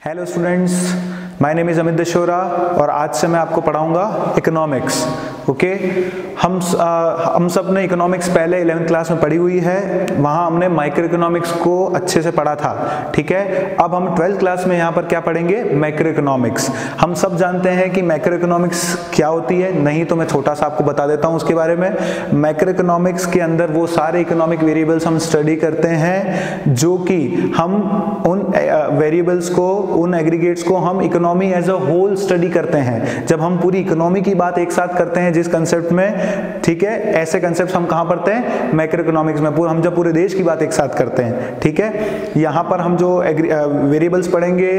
Hello students, my name is Amit Dashora और आज से मैं आपको पढ़ाऊंगा इकोनॉमिक्स। ओके, हम सब ने इकोनॉमिक्स पहले 11th क्लास में पढ़ी हुई है, वहाँ हमने माइक्रो इकोनॉमिक्स को अच्छे से पढ़ा था। ठीक है, अब हम 12th क्लास में यहाँ पर क्या पढ़ेंगे? Macro economics. हम सब जानते हैं कि मैक्रो इकोनॉमिक्स क्या होती है, नहीं तो मैं छोटा सा आपको बता देता हूँ उसके बारे में। मैक्रो इकोनॉमिक्स के अंदर वो सारे इकोनॉमिक वेरिएबल्स हम स्टडी करते हैं जो कि हम उन वेरिएबल्स को, उन एग्रीगेट्स को हम economy as a whole study करते हैं। जब हम पूरी इकोनॉमी की बात एक साथ करते हैं जिस कंसेप्ट में, ठीक है, ऐसे कंसेप्ट हम कहाँ पढ़ते हैं? मैक्रो इकोनॉमिक्स में। हम जब पूरे देश की बात एक साथ करते हैं, ठीक है, यहाँ पर हम जो वेरिएबल्स पढ़ेंगे,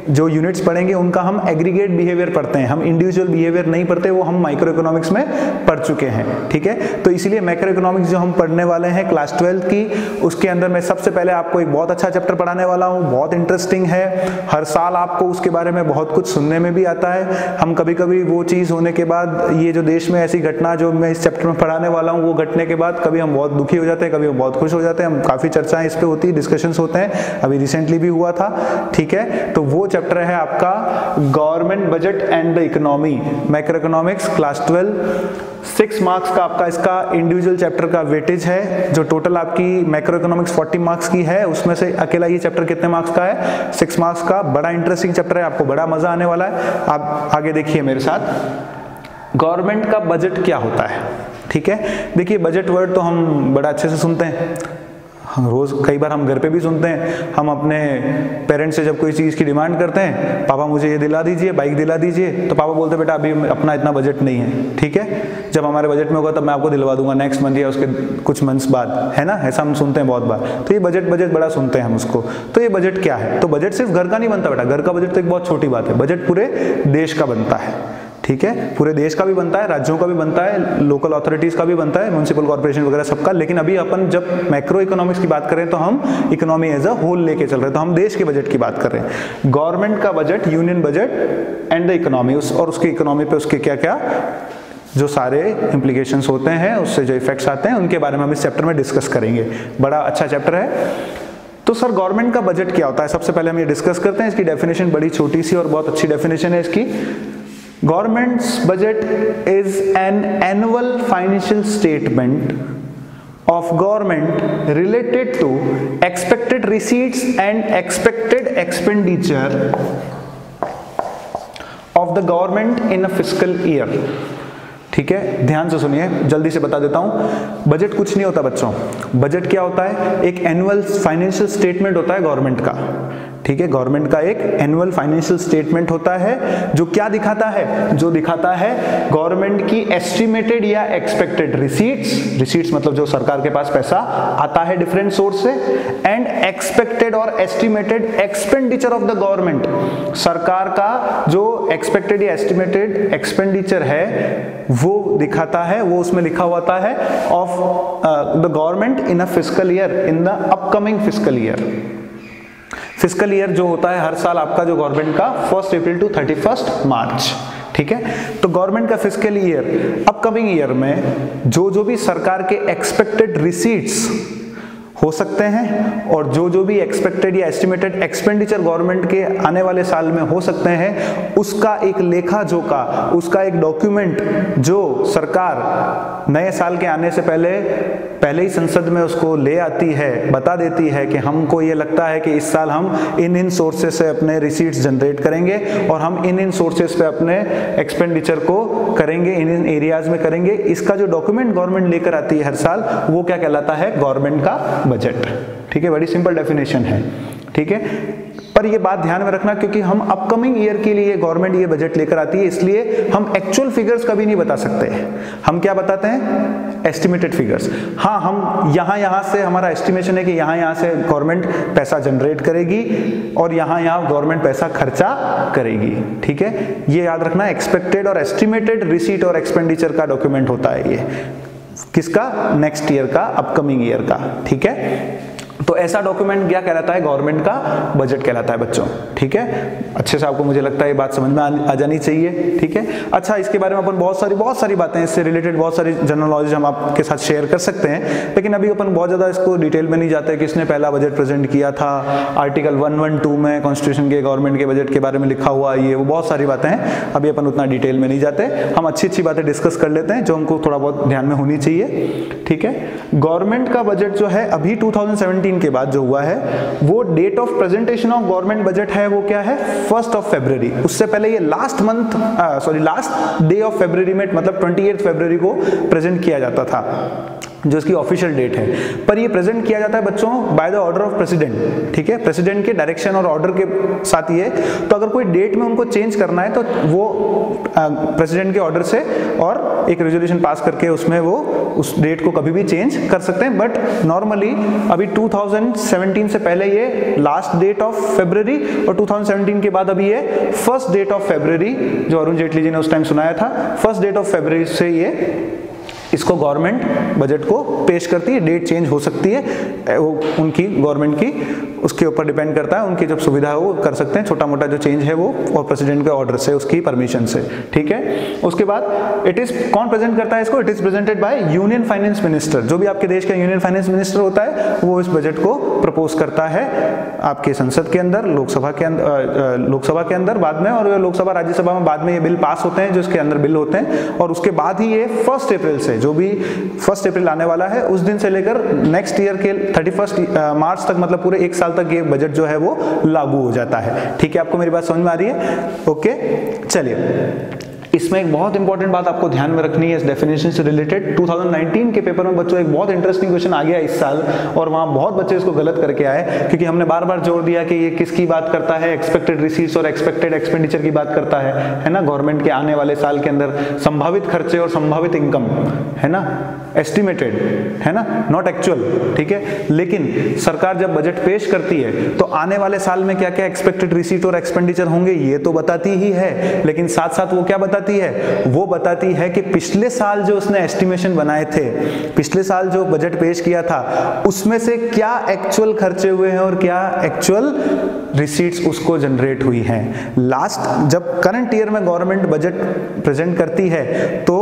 जो यूनिट्स पढ़ेंगे, उनका हम एग्रीगेट बिहेवियर पढ़ते हैं, हम इंडिविजुअल बिहेवियर नहीं पढ़ते, वो हम माइक्रो इकोनॉमिक्स में पढ़ चुके हैं। ठीक है, तो इसीलिए मैक्रो इकोनॉमिक्स जो हम पढ़ने वाले हैं क्लास 12th की, उसके अंदर मैं सबसे पहले आपको एक बहुत अच्छा चैप्टर पढ़ाने वाला हूँ, बहुत इंटरेस्टिंग है। हर साल आपको उसके बारे में बहुत कुछ सुनने में भी आता है। हम कभी कभी वो चीज़ होने के बाद, ये जो देश में ऐसी घटना जो मैं इस चैप्टर में पढ़ाने वाला हूँ, वो घटने के बाद कभी हम बहुत दुखी हो जाते हैं, कभी हम बहुत खुश हो जाते हैं। हम काफ़ी चर्चाएं इस पे होती है, डिस्कशंस होते हैं, अभी रिसेंटली भी हुआ था। ठीक है, तो वो चैप्टर है आपका government budget and the economy, macro economics, class 12। 6 marks का आपका इसका इंडिविजुअल चैप्टर का वेटेज है। जो टोटल आपकी मैक्रो इकोनॉमिक्स 40 मार्क्स की है, उसमें से अकेला ये चैप्टर कितने मार्क्स का है? 6 मार्क्स का। बड़ा इंटरेस्टिंग चैप्टर है, आपको बड़ा मजा आने वाला है। आप आगे देखिए मेरे साथ। गवर्नमेंट का बजट क्या होता है? ठीक है, देखिए बजट वर्ड तो हम बड़ा अच्छे से सुनते हैं, रोज कई बार हम घर पे भी सुनते हैं। हम अपने पेरेंट्स से जब कोई चीज़ की डिमांड करते हैं, पापा मुझे ये दिला दीजिए, बाइक दिला दीजिए, तो पापा बोलते हैं बेटा अभी अपना इतना बजट नहीं है। ठीक है, जब हमारे बजट में होगा तब मैं आपको दिलवा दूंगा नेक्स्ट मंथ या उसके कुछ मंथ्स बाद, है ना? ऐसा हम सुनते हैं बहुत बार। तो ये बजट बड़ा सुनते हैं हम उसको। तो ये बजट क्या है? तो बजट सिर्फ घर का नहीं बनता बेटा, घर का बजट तो एक बहुत छोटी बात है, बजट पूरे देश का बनता है। ठीक है, पूरे देश का भी बनता है, राज्यों का भी बनता है, लोकल अथॉरिटीज का भी बनता है, म्युनिसिपल कॉर्पोरेशन वगैरह सबका। लेकिन अभी अपन जब मैक्रो इकोनॉमिक्स की बात करें तो हम इकोनॉमी एज अ होल लेके चल रहे हैं, तो हम देश के बजट की बात कर रहे हैं। गवर्नमेंट का budget, union budget and the economy, और उसकी इकोनॉमी पे उसके क्या क्या जो सारे इंप्लीकेशंस होते हैं, उससे जो इफेक्ट्स आते हैं, उनके बारे में हम इस चैप्टर में डिस्कस करेंगे। बड़ा अच्छा चैप्टर है। तो सर गवर्नमेंट का बजट क्या होता है? सबसे पहले हम ये डिस्कस करते हैं। इसकी डेफिनेशन बड़ी छोटी सी और बहुत अच्छी डेफिनेशन है इसकी। Government's budget is an annual financial statement of government related to expected receipts and expected expenditure of the government in a fiscal year. ठीक है, ध्यान से सुनिए, जल्दी से बता देता हूं। बजट कुछ नहीं होता बच्चों। बजट क्या होता है? एक एनुअल फाइनेंशियल स्टेटमेंट होता है गवर्नमेंट का। ठीक है, गवर्नमेंट का एक एनुअल फाइनेंशियल स्टेटमेंट होता है जो क्या दिखाता है? जो दिखाता है गवर्नमेंट की एस्टिमेटेड या एक्सपेक्टेड रिसीट्स मतलब जो सरकार के पास पैसा आता है डिफरेंट सोर्स से, एंड एक्सपेक्टेड और estimated expenditure of the government. सरकार का जो एक्सपेक्टेड या एस्टिमेटेड एक्सपेंडिचर है वो दिखाता है, वो उसमें लिखा होता है of the government in a fiscal year, in the upcoming fiscal year. Fiscal year जो होता है हर साल आपका जो गवर्नमेंट का 1 अप्रैल टू 31 मार्च। ठीक है, तो गवर्नमेंट का फिस्कल ईयर, अपकमिंग ईयर में जो भी सरकार के एक्सपेक्टेड रिसीट्स हो सकते हैं और जो भी एक्सपेक्टेड या एस्टिमेटेड एक्सपेंडिचर गवर्नमेंट के आने वाले साल में हो सकते हैं, उसका एक लेखा जोखा, उसका एक डॉक्यूमेंट जो सरकार नए साल के आने से पहले ही संसद में उसको ले आती है, बता देती है कि हमको ये लगता है कि इस साल हम इन सोर्सेज से अपने रिसीट्स जनरेट करेंगे और हम इन सोर्सेज पे अपने एक्सपेंडिचर को करेंगे, इन एरियाज में करेंगे। इसका जो डॉक्यूमेंट गवर्नमेंट लेकर आती है हर साल, वो क्या कहलाता है? गवर्नमेंट का बजट। ठीक है, बड़ी सिंपल डेफिनेशन है। ठीक है, पर ये बात ध्यान में रखना क्योंकि हम अपकमिंग ईयर के लिए गवर्नमेंट ये बजट लेकर आती है, इसलिए हम एक्चुअल फिगर्स कभी नहीं बता सकते। हम क्या बताते हैं? Estimated figures. हाँ, हम यहाँ से हमारा एस्टिमेशन है कि यहाँ से गवर्नमेंट पैसा जनरेट करेगी और यहाँ गवर्नमेंट पैसा खर्चा करेगी। ठीक है, ये याद रखना, एक्सपेक्टेड और एस्टिमेटेड रिसीट और एक्सपेंडिचर का डॉक्यूमेंट होता है ये। किसका? नेक्स्ट ईयर का, अपकमिंग ईयर का। ठीक है, तो ऐसा डॉक्यूमेंट क्या कहलाता है, गवर्नमेंट का बजट कहलाता है बच्चों। ठीक है, अच्छे से आपको मुझे लगता है ये बात समझ में आ जानी चाहिए। ठीक है, अच्छा इसके बारे में अपन बहुत सारी बातें, इससे रिलेटेड बहुत सारी जनरल नॉलेज हम आपके साथ शेयर कर सकते हैं, लेकिन अभी अपन बहुत ज़्यादा इसको डिटेल में नहीं जाते कि किसने पहला बजट प्रेजेंट किया था, आर्टिकल 112 में कॉन्स्टिट्यूशन के गवर्नमेंट के बजट के बारे में लिखा हुआ ये वो बहुत सारी बातें हैं, अभी अपन उतना डिटेल में नहीं जाते, हम अच्छी बातें डिस्कस कर लेते हैं जो हमको थोड़ा बहुत ध्यान में होनी चाहिए। ठीक है, गवर्नमेंट का बजट जो है अभी 2017 के बाद जो हुआ है, वो date of presentation of government budget है वो क्या है, 1 फरवरी। उससे पहले ये लास्ट डे ऑफ फरवरी में, मतलब 28 फरवरी को प्रेजेंट किया जाता था, जो इसकी ऑफिशियल डेट है। पर ये प्रेजेंट किया जाता है बच्चों by the order of president. ठीक है, प्रेसिडेंट के डायरेक्शन और ऑर्डर के साथ ये, तो अगर कोई डेट में उनको चेंज करना है तो वो प्रेसिडेंट के ऑर्डर से और एक रेजोल्यूशन पास करके उसमें वो उस डेट को कभी भी चेंज कर सकते हैं। बट नॉर्मली अभी 2017 से पहले ये लास्ट डेट ऑफ फरवरी और 2017 के बाद अभी ये 1 डेट ऑफ फरवरी, जो अरुण जेटली जी ने उस टाइम सुनाया था, 1 डेट ऑफ फरवरी से ये इसको गवर्नमेंट बजट को पेश करती है। डेट चेंज हो सकती है, वो उनकी गवर्नमेंट की उसके ऊपर डिपेंड करता है, उनकी जब सुविधा है वो कर सकते हैं, छोटा मोटा जो चेंज है वो, और प्रेसिडेंट के ऑर्डर से, उसकी परमिशन से। ठीक है, उसके बाद इट इज, कौन प्रेजेंट करता है इसको, it is presented by union finance minister. जो भी आपके देश का यूनियन फाइनेंस मिनिस्टर होता है वो इस बजट को प्रपोज करता है आपके संसद के अंदर, लोकसभा के अंदर बाद में, और लोकसभा राज्यसभा में बाद में ये बिल पास होते हैं जो इसके अंदर बिल होते हैं, और उसके बाद ही ये 1 अप्रैल से, जो भी 1 अप्रैल आने वाला है उस दिन से लेकर नेक्स्ट ईयर के 31 मार्च तक, मतलब पूरे 1 साल तक ये बजट जो है वो लागू हो जाता है। ठीक है, आपको मेरी बात समझ में आ रही है? ओके, चलिए इसमें एक बहुत इंपॉर्टेंट बात आपको ध्यान में रखनी है इस डेफिनेशन से रिलेटेड। 2019 के पेपर में बच्चों एक बहुत इंटरेस्टिंग क्वेश्चन आ गया इस साल, और वहां बहुत बच्चे इसको गलत करके आए, क्योंकि हमने बार बार जोर दिया कि ये किसकी बात करता है, एक्सपेक्टेड रिसीट्स और एक्सपेक्टेड एक्सपेंडिचर की बात करता है ना, गवर्नमेंट के आने वाले साल के अंदर संभावित खर्चे और संभावित इनकम, है ना, एस्टिमेटेड, है ना, नॉट एक्चुअल। ठीक है, लेकिन सरकार जब बजट पेश करती है तो आने वाले साल में क्या क्या एक्सपेक्टेड रिसीट और एक्सपेंडिचर होंगे ये तो बताती ही है, लेकिन साथ साथ वो क्या बताती है, वो बताती है कि पिछले साल जो उसने एस्टिमेशन बनाए थे, पिछले साल जो बजट पेश किया था उसमें से क्या एक्चुअल खर्चे हुए हैं और क्या एक्चुअल रिसीट्स उसको जनरेट हुई हैं। लास्ट जब करंट ईयर में गवर्नमेंट बजट प्रेजेंट करती है तो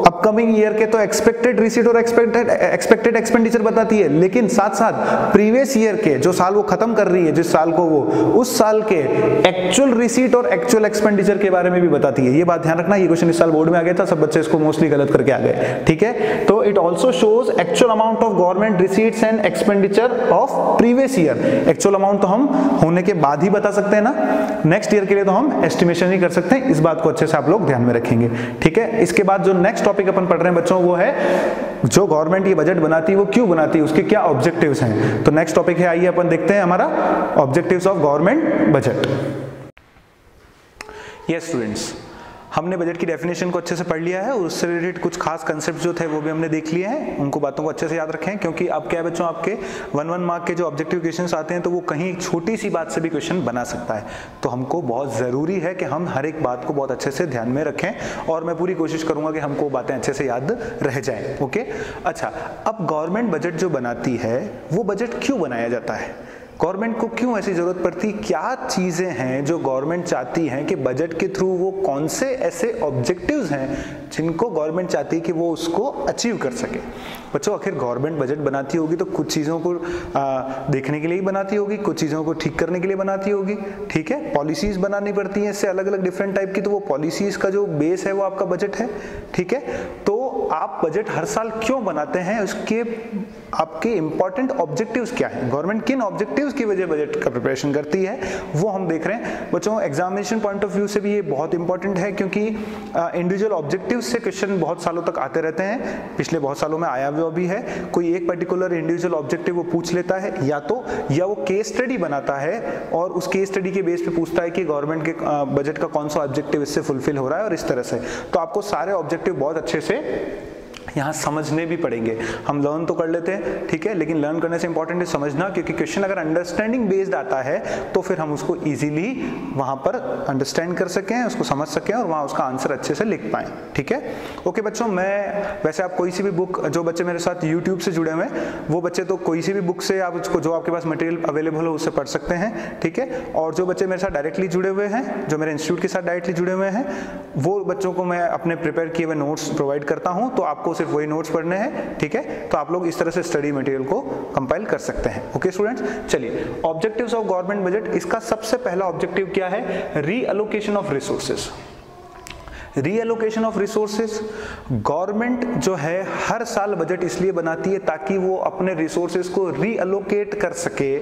अपकमिंग ईयर के तो एक्सपेक्टेड रिसीट और एक्सपेक्टेड एक्सपेंडिचर बताती है, लेकिन साथ साथ प्रीवियस ईयर के, जो साल वो खत्म कर रही है, जिस साल को वो, उस साल के एक्चुअल रिसीट और एक्चुअल एक्सपेंडिचर के बारे में भी बताती है। ये बात ध्यान रखना, ये क्वेश्चन इस साल बोर्ड में आ गया था, सब बच्चे इसको मोस्टली गलत करके आ गए। ठीक है, तो it also shows actual amount of government receipts and expenditure of previous year. Actual amount तो हम होने के बाद ही बता सकते हैं ना, नेक्स्ट ईयर के लिए तो हम एस्टिमेशन ही कर सकते हैं। इस बात को अच्छे से आप लोग ध्यान में रखेंगे। ठीक है, इसके बाद जो नेक्स्ट टॉपिक अपन पढ़ रहे हैं बच्चों वो है जो गवर्नमेंट ये बजट बनाती है वो क्यों बनाती है, उसके क्या ऑब्जेक्टिव्स हैं। तो नेक्स्ट टॉपिक है, आइए अपन देखते हैं हमारा objectives of government budget. Yes students, हमने बजट की डेफिनेशन को अच्छे से पढ़ लिया है और उससे रिलेटेड कुछ खास कंसेप्ट जो थे वो भी हमने देख लिए हैं। उनको बातों को अच्छे से याद रखें, क्योंकि अब क्या है बच्चों, आपके 1 मार्क के जो ऑब्जेक्टिव क्वेश्चंस आते हैं तो वो कहीं एक छोटी सी बात से भी क्वेश्चन बना सकता है। तो हमको बहुत ज़रूरी है कि हम हर एक बात को बहुत अच्छे से ध्यान में रखें, और मैं पूरी कोशिश करूंगा कि हमको बातें अच्छे से याद रह जाएं। ओके, अच्छा, अब गवर्नमेंट बजट जो बनाती है वो बजट क्यों बनाया जाता है, गवर्नमेंट को क्यों ऐसी जरूरत पड़ती, क्या चीजें हैं जो गवर्नमेंट चाहती हैं कि बजट के थ्रू, वो कौन से ऐसे ऑब्जेक्टिव्स हैं जिनको गवर्नमेंट चाहती है कि वो उसको अचीव कर सके। बच्चों, आखिर गवर्नमेंट बजट बनाती होगी तो कुछ चीज़ों को देखने के लिए ही बनाती होगी, कुछ चीज़ों को ठीक करने के लिए बनाती होगी। ठीक है, पॉलिसीज़ बनानी पड़ती हैं इससे अलग अलग डिफरेंट टाइप की, तो वो पॉलिसीज़ का जो बेस है वो आपका बजट है। ठीक है, तो आप बजट हर साल क्यों बनाते हैं, उसके आपके इंपॉर्टेंट ऑब्जेक्टिव्स क्या हैं, गवर्नमेंट किन ऑब्जेक्टिव्स की वजह बजट का प्रिपरेशन करती है वो हम देख रहे हैं। बच्चों, एग्जामिनेशन पॉइंट ऑफ व्यू से भी ये बहुत इंपॉर्टेंट है, क्योंकि इंडिविजुअल ऑब्जेक्टिव्स से क्वेश्चन बहुत सालों तक आते रहते हैं, पिछले बहुत सालों में आया हुआ भी है। कोई एक पर्टिकुलर इंडिविजुअल ऑब्जेक्टिव वो पूछ लेता है, या वो केस स्टडी बनाता है और उस केस स्टडी के बेस पे पूछता है कि गवर्नमेंट के बजट का कौन सा ऑब्जेक्टिव इससे फुलफिल हो रहा है, और इस तरह से। तो आपको सारे ऑब्जेक्टिव बहुत अच्छे से यहाँ समझने भी पड़ेंगे। हम लर्न तो कर लेते हैं, ठीक है, लेकिन लर्न करने से इंपॉर्टेंट है समझना, क्योंकि क्वेश्चन अगर अंडरस्टैंडिंग बेस्ड आता है तो फिर हम उसको इजीली वहाँ पर अंडरस्टैंड कर सकें, उसको समझ सकें और वहाँ उसका आंसर अच्छे से लिख पाएँ, ठीक है। ओके बच्चों, मैं वैसे आप कोई सी भी बुक, जो बच्चे मेरे साथ यूट्यूब से जुड़े हुए हैं वो बच्चे तो कोई सी भी बुक से आप उसको, जो आपके पास मटेरियल अवेलेबल हो उससे पढ़ सकते हैं, ठीक है। और जो बच्चे मेरे साथ डायरेक्टली जुड़े हुए हैं, जो मेरे इंस्टीट्यूट के साथ डायरेक्टली जुड़े हुए हैं, वो बच्चों को मैं अपने प्रिपेयर किए हुए नोट्स प्रोवाइड करता हूँ, तो आपको सिर्फ वही नोट्स पढ़ने हैं, ठीक है। तो आप लोग इस तरह से स्टडी मटेरियल को कंपाइल कर सकते हैं। ओके स्टूडेंट्स, चलिए ऑब्जेक्टिव्स ऑफ गवर्नमेंट बजट, इसका सबसे पहला ऑब्जेक्टिव क्या है? Reallocation of resources. Reallocation of resources, government जो है हर साल बजट इसलिए बनाती है ताकि वो अपने रिसोर्सेज को रीअलोकेट कर सके,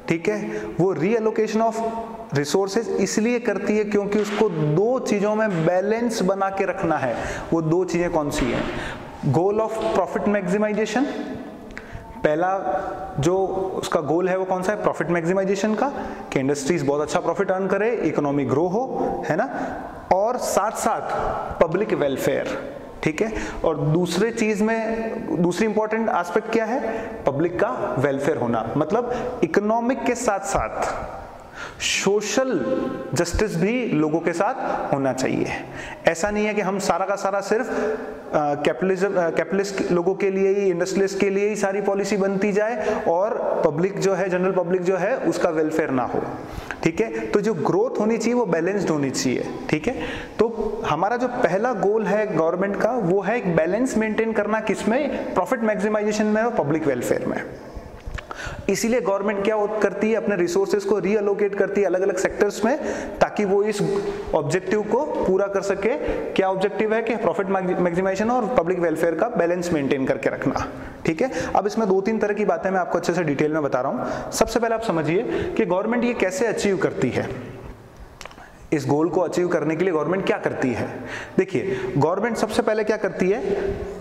ठीक है। वो रीअलोकेशन ऑफ रिसोर्सेज इसलिए करती है क्योंकि उसको दो चीजों में बैलेंस बना के रखना है। वो दो चीजें कौन सी हैं? गोल ऑफ प्रॉफिट मैक्सिमाइजेशन, पहला जो उसका गोल है वो कौन सा है? प्रॉफिट मैक्सिमाइजेशन का, कि इंडस्ट्रीज बहुत अच्छा प्रॉफिट अर्न करे, इकोनॉमी ग्रो हो, है ना, और साथ साथ पब्लिक वेलफेयर, ठीक है। और दूसरे चीज में दूसरी इंपॉर्टेंट एस्पेक्ट क्या है? पब्लिक का वेलफेयर होना, मतलब इकोनॉमिक के साथ साथ सोशल जस्टिस भी लोगों के साथ होना चाहिए। ऐसा नहीं है कि हम सारा का सारा सिर्फ कैपिटलिस्ट लोगों के लिए ही, इंडस्ट्रियलिस्ट के लिए ही सारी पॉलिसी बनती जाए और पब्लिक जो है, जनरल पब्लिक जो है, उसका वेलफेयर ना हो, ठीक है। तो जो ग्रोथ होनी चाहिए वो बैलेंस्ड होनी चाहिए, ठीक है। तो हमारा जो पहला गोल है गवर्नमेंट का वो है एक बैलेंस मेंटेन करना, किसमें? प्रॉफिट मैक्सिमाइजेशन में और पब्लिक वेलफेयर में। इसीलिए गवर्नमेंट क्या करती है? अपने रिसोर्सेज को रीअलोकेट करती है अलग अलग सेक्टर्स में, ताकि वो इस ऑब्जेक्टिव को पूरा कर सके। क्या ऑब्जेक्टिव है? कि प्रॉफिट मैक्सिमाइजेशन और पब्लिक वेलफेयर का बैलेंस मेंटेन करके रखना, ठीक है। अब इसमें दो तीन तरह की बातें मैं आपको अच्छे से डिटेल में बता रहा हूं। सबसे पहले आप समझिए कि गवर्नमेंट ये कैसे अचीव करती है। इस गोल को अचीव करने के लिए गवर्नमेंट क्या करती है? देखिए, गवर्नमेंट सबसे पहले क्या करती है?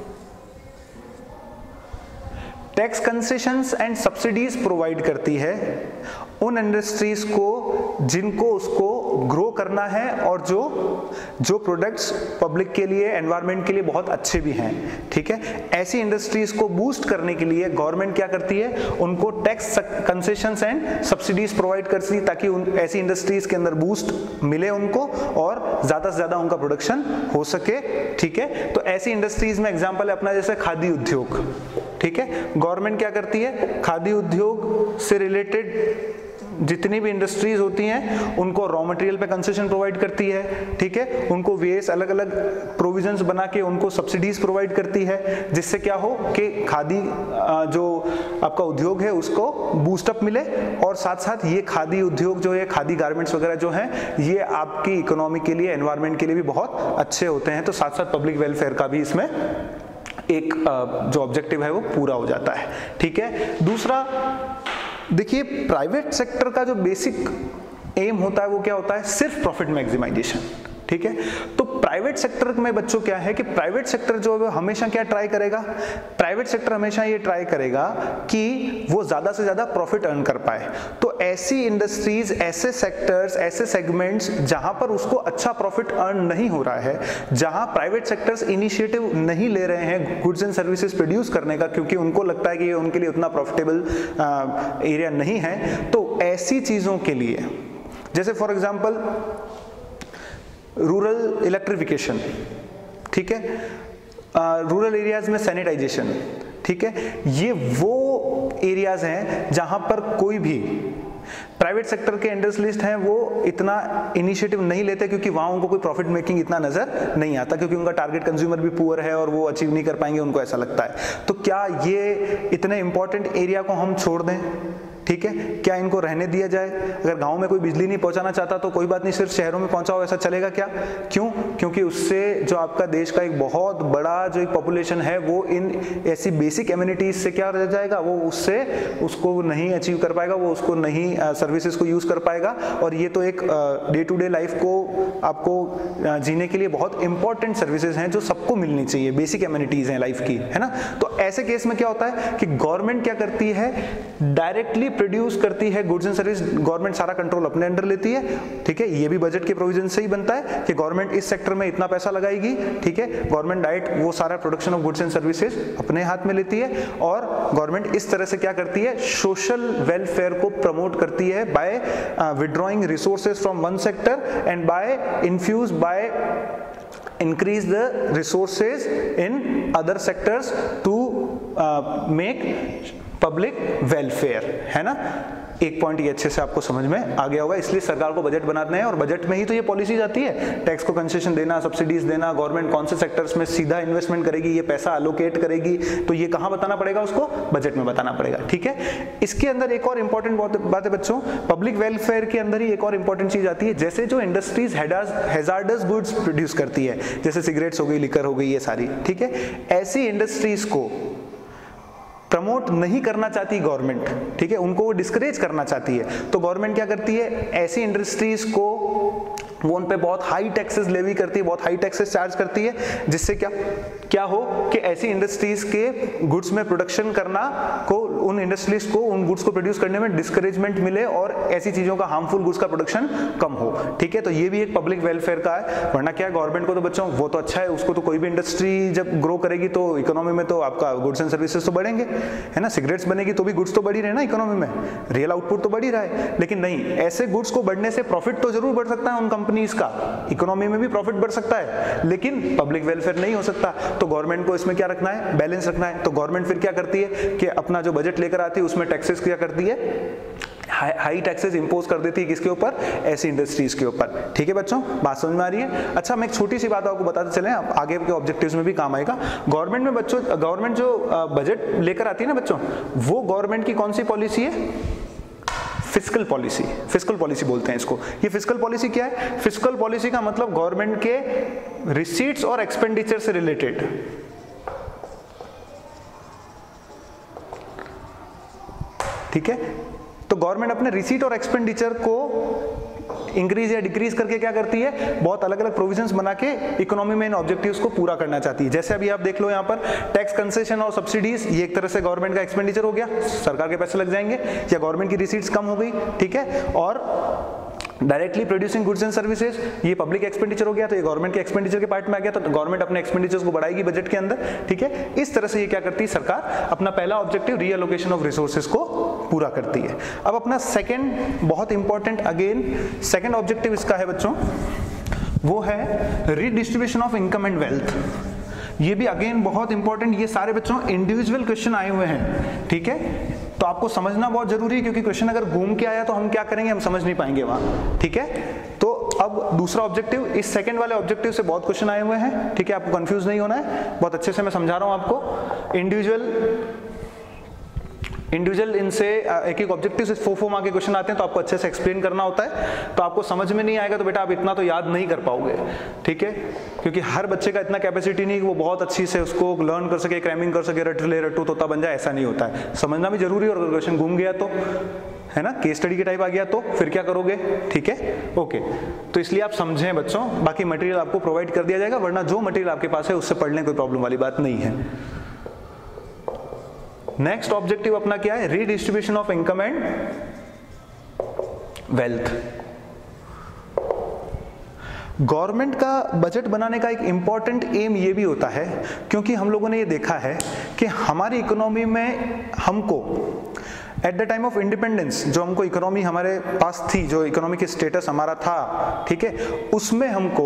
Tax concessions and subsidies provide करती है उन इंडस्ट्रीज को जिनको उसको ग्रो करना है और जो प्रोडक्ट्स पब्लिक के लिए, एनवायरनमेंट के लिए बहुत अच्छे भी हैं, ठीक है। ऐसी इंडस्ट्रीज को बूस्ट करने के लिए गवर्नमेंट क्या करती है? उनको tax concessions and subsidies provide करती है ताकि ऐसी इंडस्ट्रीज के अंदर बूस्ट मिले उनको और ज्यादा से ज्यादा उनका प्रोडक्शन हो सके, ठीक है। तो ऐसी इंडस्ट्रीज में एग्जाम्पल है अपना जैसे खादी उद्योग, ठीक है। गवर्नमेंट क्या करती है? खादी उद्योग से रिलेटेड जितनी भी इंडस्ट्रीज होती हैं उनको रॉ मटेरियल पे कंसेशन प्रोवाइड करती है, ठीक है। उनको वेरियस अलग अलग प्रोविजंस बना के उनको सब्सिडीज प्रोवाइड करती है, जिससे क्या हो कि खादी जो आपका उद्योग है उसको बूस्टअप मिले, और साथ साथ ये खादी उद्योग जो है, खादी गारमेंट्स वगैरह जो हैं, ये आपकी इकोनॉमी के लिए, एनवायरनमेंट के लिए भी बहुत अच्छे होते हैं। तो साथ साथ पब्लिक वेलफेयर का भी इसमें एक जो ऑब्जेक्टिव है वो पूरा हो जाता है, ठीक है। दूसरा देखिए, प्राइवेट सेक्टर का जो बेसिक एम होता है वो क्या होता है? सिर्फ प्रॉफिट मैक्सिमाइजेशन, ठीक है। तो प्राइवेट सेक्टर में बच्चों क्या है कि प्राइवेट सेक्टर जो है हमेशा क्या ट्राई करेगा? प्राइवेट सेक्टर हमेशा ये ट्राई करेगा कि वो ज्यादा से ज्यादा प्रॉफिट अर्न कर पाए। तो ऐसी इंडस्ट्रीज, ऐसे सेक्टर्स, ऐसे सेगमेंट्स जहां पर उसको अच्छा प्रॉफिट अर्न नहीं हो रहा है, जहां प्राइवेट सेक्टर्स इनिशिएटिव नहीं ले रहे हैं गुड्स एंड सर्विसेज प्रोड्यूस करने का, क्योंकि उनको लगता है कि ये उनके लिए उतना प्रॉफिटेबल एरिया नहीं है, तो ऐसी चीजों के लिए, जैसे फॉर एग्जाम्पल रूरल इलेक्ट्रिफिकेशन, ठीक है, रूरल एरियाज में सैनिटाइजेशन, ठीक है, ये वो एरियाज हैं जहां पर कोई भी प्राइवेट सेक्टर के इंडस्ट्रियलिस्ट हैं वो इतना इनिशिएटिव नहीं लेते, क्योंकि वहां उनको कोई प्रॉफिट मेकिंग इतना नजर नहीं आता, क्योंकि उनका टारगेट कंज्यूमर भी पुअर है और वो अचीव नहीं कर पाएंगे, उनको ऐसा लगता है। तो क्या ये इतने इंपॉर्टेंट एरिया को हम छोड़ दें? ठीक है, क्या इनको रहने दिया जाए? अगर गांव में कोई बिजली नहीं पहुंचाना चाहता तो कोई बात नहीं, सिर्फ शहरों में पहुंचाओ, ऐसा चलेगा क्या? क्यों? क्योंकि उससे जो आपका देश का एक बहुत बड़ा जो एक पॉपुलेशन है वो इन ऐसी बेसिक एमिनिटीज से क्या रह जाएगा, वो उससे उसको नहीं अचीव कर पाएगा, वो उसको नहीं सर्विसेज को यूज कर पाएगा। और ये तो एक डे टू डे लाइफ को आपको जीने के लिए बहुत इंपॉर्टेंट सर्विसेज हैं जो सबको मिलनी चाहिए, बेसिक एमिनिटीज हैं लाइफ की, है ना। तो ऐसे केस में क्या होता है कि गवर्नमेंट क्या करती है, डायरेक्टली प्रोड्यूस करती है गुड्स एंड सर्विस, गवर्नमेंट सारा कंट्रोल अपने अंडर लेती है, ठीक है। ये भी बजट के प्रोविजन से ही बनता है कि गवर्नमेंट इस सेक्टर में इतना पैसा लगाएगी, ठीक है। गवर्नमेंट डायरेक्ट वो सारा production of goods and services अपने हाथ में लेती है, और गवर्नमेंट इस तरह से क्या करती है, सोशल वेलफेयर को प्रमोट करती है by withdrawing resources from one sector and by infuse by increase the resources in other sectors to make public welfare, है ना। एक पॉइंट ये अच्छे से आपको समझ में आ गया होगा। इसलिए सरकार को बजट बनाते हैं और बजट में ही तो ये पॉलिसीज आती है, टैक्स को कंसेशन देना, सब्सिडीज देना, गवर्नमेंट कौन से सेक्टर्स में सीधा इन्वेस्टमेंट करेगी, ये पैसा अलोकेट करेगी, तो ये कहाँ बताना पड़ेगा, उसको बजट में बताना पड़ेगा, ठीक है। इसके अंदर एक और इंपॉर्टेंट बात है बच्चों, पब्लिक वेलफेयर के अंदर ही एक और इंपॉर्टेंट चीज आती है, जैसे जो इंडस्ट्रीज हैजार्डस गुड्स प्रोड्यूस करती है, जैसे सिगरेट्स हो गई, लिकर हो गई, ये सारी, ठीक है, ऐसी इंडस्ट्रीज को प्रमोट नहीं करना चाहती गवर्नमेंट, ठीक है, उनको वो डिस्करेज करना चाहती है। तो गवर्नमेंट क्या करती है, ऐसी इंडस्ट्रीज को वो उन पे बहुत हाई टैक्सेस लेवी करती है, बहुत हाई टैक्सेस चार्ज करती है, जिससे क्या हो कि ऐसी इंडस्ट्रीज के गुड्स में प्रोडक्शन करना को, उन इंडस्ट्रीज को उन गुड्स को प्रोड्यूस करने में डिस्करेजमेंट मिले और ऐसी चीजों का हार्मफुल गुड्स का प्रोडक्शन कम हो, ठीक है। तो ये भी एक पब्लिक वेलफेयर का है। वरना क्या है, गवर्नमेंट को तो बच्चों वो तो अच्छा है, उसको तो कोई भी इंडस्ट्री जब ग्रो करेगी तो इकोनॉमी में तो आपका गुड्स एंड सर्विसेज तो बढ़ेंगे, है ना। सिगरेट्स बनेगी तो भी गुड्स तो बढ़ ही रहे ना इकोनॉमी में, रियल आउटपुट तो बढ़ ही रहा है। लेकिन नहीं, ऐसे गुड्स को बढ़ने से प्रॉफिट तो जरूर बढ़ सकता है उन कंपनीज का, इकोनॉमी में भी प्रॉफिट बढ़ सकता है, लेकिन पब्लिक वेलफेयर नहीं हो सकता। तो गवर्नमेंट को इसमें क्या रखना है, बैलेंस रखना है। तो गवर्नमेंट फिर क्या करती है कि अपना जो बजट लेकर आती है उसमें टैक्सेस क्या करती है, हाई टैक्सेस इंपोज कर देती है, किसके ऊपर, ऐसी इंडस्ट्रीज के ऊपर, ठीक है बच्चों, बात समझ में आ रही है। अच्छा, हम एक छोटी सी बात आपको बताते चलें, आगे के ऑब्जेक्टिव्स में भी काम आएगा। गवर्नमेंट में बच्चों, गवर्नमेंट जो बजट लेकर आती है ना बच्चों, वो गवर्नमेंट की कौन सी पॉलिसी है, फिस्कल पॉलिसी। फिस्कल पॉलिसी बोलते हैं इसको। ये फिस्कल पॉलिसी क्या है, फिस्कल पॉलिसी का मतलब गवर्नमेंट के रिसीट्स और एक्सपेंडिचर से रिलेटेड, ठीक है। तो गवर्नमेंट अपने रिसीट और एक्सपेंडिचर को इंक्रीज या डिक्रीज करके क्या करती है, बहुत अलग अलग प्रोविजंस बना के इकोनॉमी में इन ऑब्जेक्टिव्स को पूरा करना चाहती है। जैसे अभी आप देख लो यहाँ पर टैक्स कंसेशन और सब्सिडीज, ये एक तरह से गवर्नमेंट का एक्सपेंडिचर हो गया, सरकार के पैसे लग जाएंगे, या गवर्नमेंट की रिसीट्स कम हो गई, ठीक है। और directly producing goods and services, ये पब्लिक एक्सपेंडिचर हो गया, तो ये गवर्नमेंट के एक्सपेंडिचर के पार्ट में आ गया, तो गवर्नमेंट अपने एक्सपेंडिचर्स को बढ़ाएगी बजट के अंदर, ठीक है। इस तरह से ये क्या करती है, सरकार अपना पहला ऑब्जेक्टिव रीअलोकेशन ऑफ रिसोर्सेज को पूरा करती है। अब अपना सेकंड, बहुत इंपॉर्टेंट अगेन सेकंड ऑब्जेक्टिव इसका है बच्चों, वो है redistribution of income and wealth. ये भी अगेन बहुत इंपॉर्टेंट, ये सारे बच्चों इंडिविजुअल क्वेश्चन आए हुए हैं, ठीक है। तो आपको समझना बहुत जरूरी है, क्योंकि क्वेश्चन अगर घूम के आया तो हम क्या करेंगे, हम समझ नहीं पाएंगे वहां, ठीक है। तो अब दूसरा ऑब्जेक्टिव, इस सेकंड वाले ऑब्जेक्टिव से बहुत क्वेश्चन आए हुए हैं, ठीक है, आपको कंफ्यूज नहीं होना है, बहुत अच्छे से मैं समझा रहा हूं आपको। इंडिविजुअल इनसे एक एक ऑब्जेक्टिव से 4 मार्क के क्वेश्चन आते हैं, तो आपको अच्छे से एक्सप्लेन करना होता है। तो आपको समझ में नहीं आएगा तो बेटा आप इतना तो याद नहीं कर पाओगे, ठीक है, क्योंकि हर बच्चे का इतना कैपेसिटी नहीं कि वो बहुत अच्छी से उसको लर्न कर सके, क्रैमिंग कर सके, रट ले रट्टू तोता बन जाए, ऐसा नहीं होता है। समझना भी जरूरी है, और अगर क्वेश्चन घूम गया तो, है ना, केस स्टडी के टाइप आ गया तो फिर क्या करोगे, ठीक है, ओके। तो इसलिए आप समझें बच्चों, बाकी मटेरियल आपको प्रोवाइड कर दिया जाएगा, वरना जो मटेरियल आपके पास है उससे पढ़ लें, कोई प्रॉब्लम वाली बात नहीं है। नेक्स्ट ऑब्जेक्टिव अपना क्या है, redistribution of income and wealth. Government का बजट बनाने का एक इंपॉर्टेंट एम ये भी होता है, क्योंकि हम लोगों ने ये देखा है कि हमारी इकोनॉमी में हमको at the time of independence, जो हमको इकोनॉमी हमारे पास थी, जो इकोनॉमिक स्टेटस हमारा था, ठीक है, उसमें हमको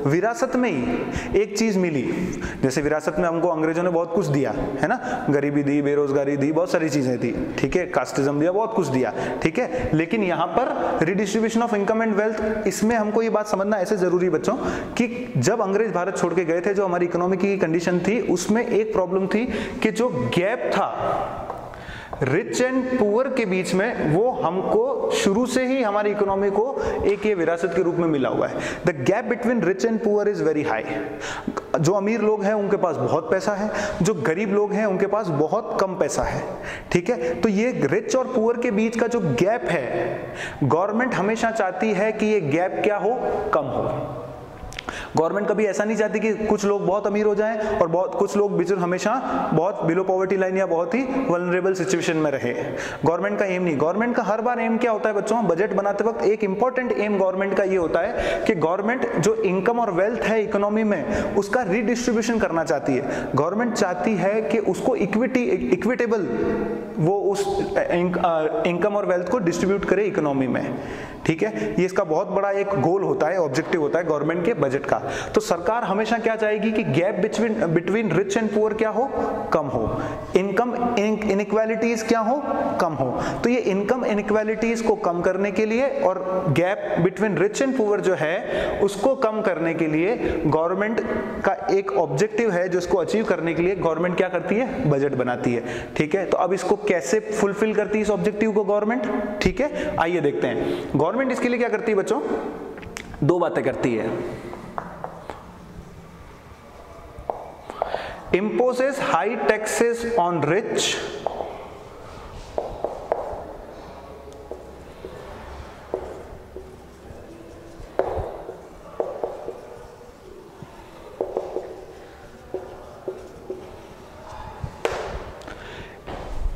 विरासत में ही एक चीज मिली। जैसे विरासत में हमको अंग्रेजों ने बहुत कुछ दिया, है ना, गरीबी दी, बेरोजगारी दी, बहुत सारी चीजें दी, ठीक है, कास्टिज्म दिया, बहुत कुछ दिया, ठीक है। लेकिन यहाँ पर redistribution of income and wealth, इसमें हमको ये बात समझना ऐसे जरूरी बच्चों कि जब अंग्रेज भारत छोड़ के गए थे, जो हमारी इकोनॉमी की कंडीशन थी, उसमें एक प्रॉब्लम थी कि जो गैप था रिच एंड पुअर के बीच में, वो हमको शुरू से ही हमारी इकोनॉमी को एक ये विरासत के रूप में मिला हुआ है। The gap between rich and poor is very high. जो अमीर लोग हैं उनके पास बहुत पैसा है, जो गरीब लोग हैं उनके पास बहुत कम पैसा है, ठीक है। तो ये रिच और पुअर के बीच का जो गैप है, गवर्नमेंट हमेशा चाहती है कि ये गैप क्या हो, कम हो। गवर्नमेंट कभी ऐसा नहीं चाहती कि कुछ लोग बहुत अमीर हो जाएं और बहुत कुछ लोग हमेशा बहुत बिलो पॉवर्टी लाइन या बहुत ही वल्नरेबल सिचुएशन में रहे। गवर्नमेंट का एम नहीं, गवर्नमेंट का हर बार एम क्या होता है बच्चों, बजट बनाते वक्त एक इंपॉर्टेंट एम गवर्नमेंट का ये होता है कि गवर्नमेंट जो इनकम और वेल्थ है इकोनॉमी में उसका रीडिस्ट्रीब्यूशन करना चाहती है। गवर्नमेंट चाहती है कि उसको इक्विटेबल वो उस इनकम और वेल्थ को डिस्ट्रीब्यूट करे इकोनॉमी में, ठीक है। ये इसका बहुत बड़ा एक गोल होता है, ऑब्जेक्टिव होता है गवर्नमेंट के बजट का। तो सरकार हमेशा क्या चाहेगी कि gap between rich and poor क्या हो, कम हो, इनकम इनइक्वालिटीज क्या हो, कम हो। तो ये इनकम इनइक्वालिटीज को कम करने के लिए और gap between rich and poor जो है उसको कम करने के लिए गवर्नमेंट का एक ऑब्जेक्टिव है, जो इसको अचीव करने के लिए गवर्नमेंट क्या करती है, बजट बनाती है, ठीक है। तो अब इसको कैसे फुलफिल करती है इस ऑब्जेक्टिव को गवर्नमेंट, ठीक है, आइए देखते हैं। गवर्नमेंट इसके लिए क्या करती है बच्चों, दो बातें करती है। imposes high taxes on rich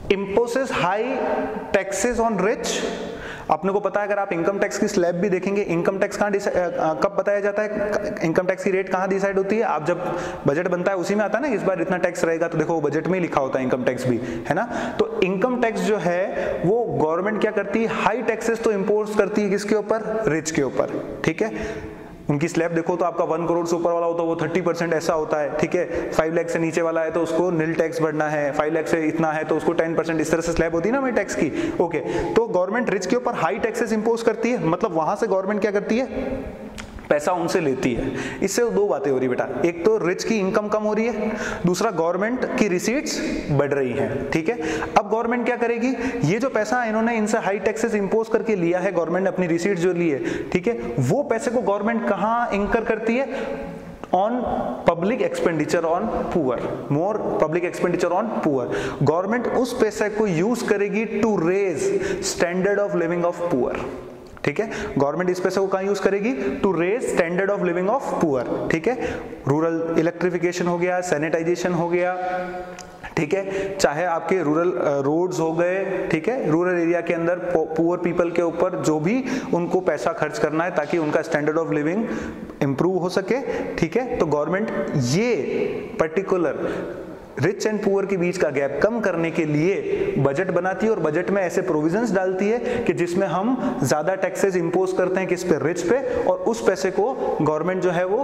imposes high taxes on rich। अपने को पता है, अगर आप इनकम टैक्स की स्लैब भी देखेंगे, इनकम टैक्स कब बताया जाता है, इनकम टैक्स की रेट कहाँ डिसाइड होती है, आप जब बजट बनता है उसी में आता है ना, इस बार इतना टैक्स रहेगा, तो देखो बजट में ही लिखा होता है इनकम टैक्स भी, है ना। तो इनकम टैक्स जो है वो गवर्नमेंट क्या करती है, हाई टैक्सेस तो इम्पोज करती है किसके ऊपर, रिच के ऊपर, ठीक है। उनकी स्लैब देखो तो आपका 1 करोड़ से ऊपर वाला होता है वो 30% ऐसा होता है, ठीक है। 5 लाख से नीचे वाला है तो उसको नील टैक्स भरना है, 5 लाख से इतना है तो उसको 10%, इस तरह से स्लैब होती है ना मेरी टैक्स की, ओके। तो गवर्नमेंट रिच के ऊपर हाई टैक्सेस इंपोज करती है, मतलब वहां से गवर्नमेंट क्या करती है, पैसा उनसे लेती है। इससे दो बातें हो रही बेटा, एक तो रिच की इनकम कम हो रही है, दूसरा गवर्नमेंट की रिसीट्स बढ़ रही हैं, ठीक है। अब गवर्नमेंट क्या करेगी, ये जो पैसा इन्होंने इनसे हाई टैक्सेस इंपोज करके लिया है, गवर्नमेंट ने अपनी रिसीट जो ली है, ठीक है, वो पैसे को गवर्नमेंट कहाँ इंकर करती है, on public expenditure on poor, more public expenditure on poor. Government उस पैसे को यूज करेगी to raise standard of living of poor, ठीक है। गवर्नमेंट इस पैसे को कहां यूज करेगी, to raise standard of living of poor, ठीक है। रूरल इलेक्ट्रिफिकेशन हो गया, सैनिटाइजेशन हो गया, ठीक है, चाहे आपके रूरल रोड्स हो गए, ठीक है, रूरल एरिया के अंदर पुअर पीपल के ऊपर जो भी उनको पैसा खर्च करना है ताकि उनका स्टैंडर्ड ऑफ लिविंग इंप्रूव हो सके, ठीक है। तो गवर्नमेंट ये पर्टिकुलर रिच एंड पुअर के बीच का गैप कम करने के लिए बजट बनाती है और बजट में ऐसे प्रोविजंस डालती है कि जिसमें हम ज्यादा टैक्सेस इंपोज करते हैं किस पे, रिच पे, और उस पैसे को गवर्नमेंट जो है वो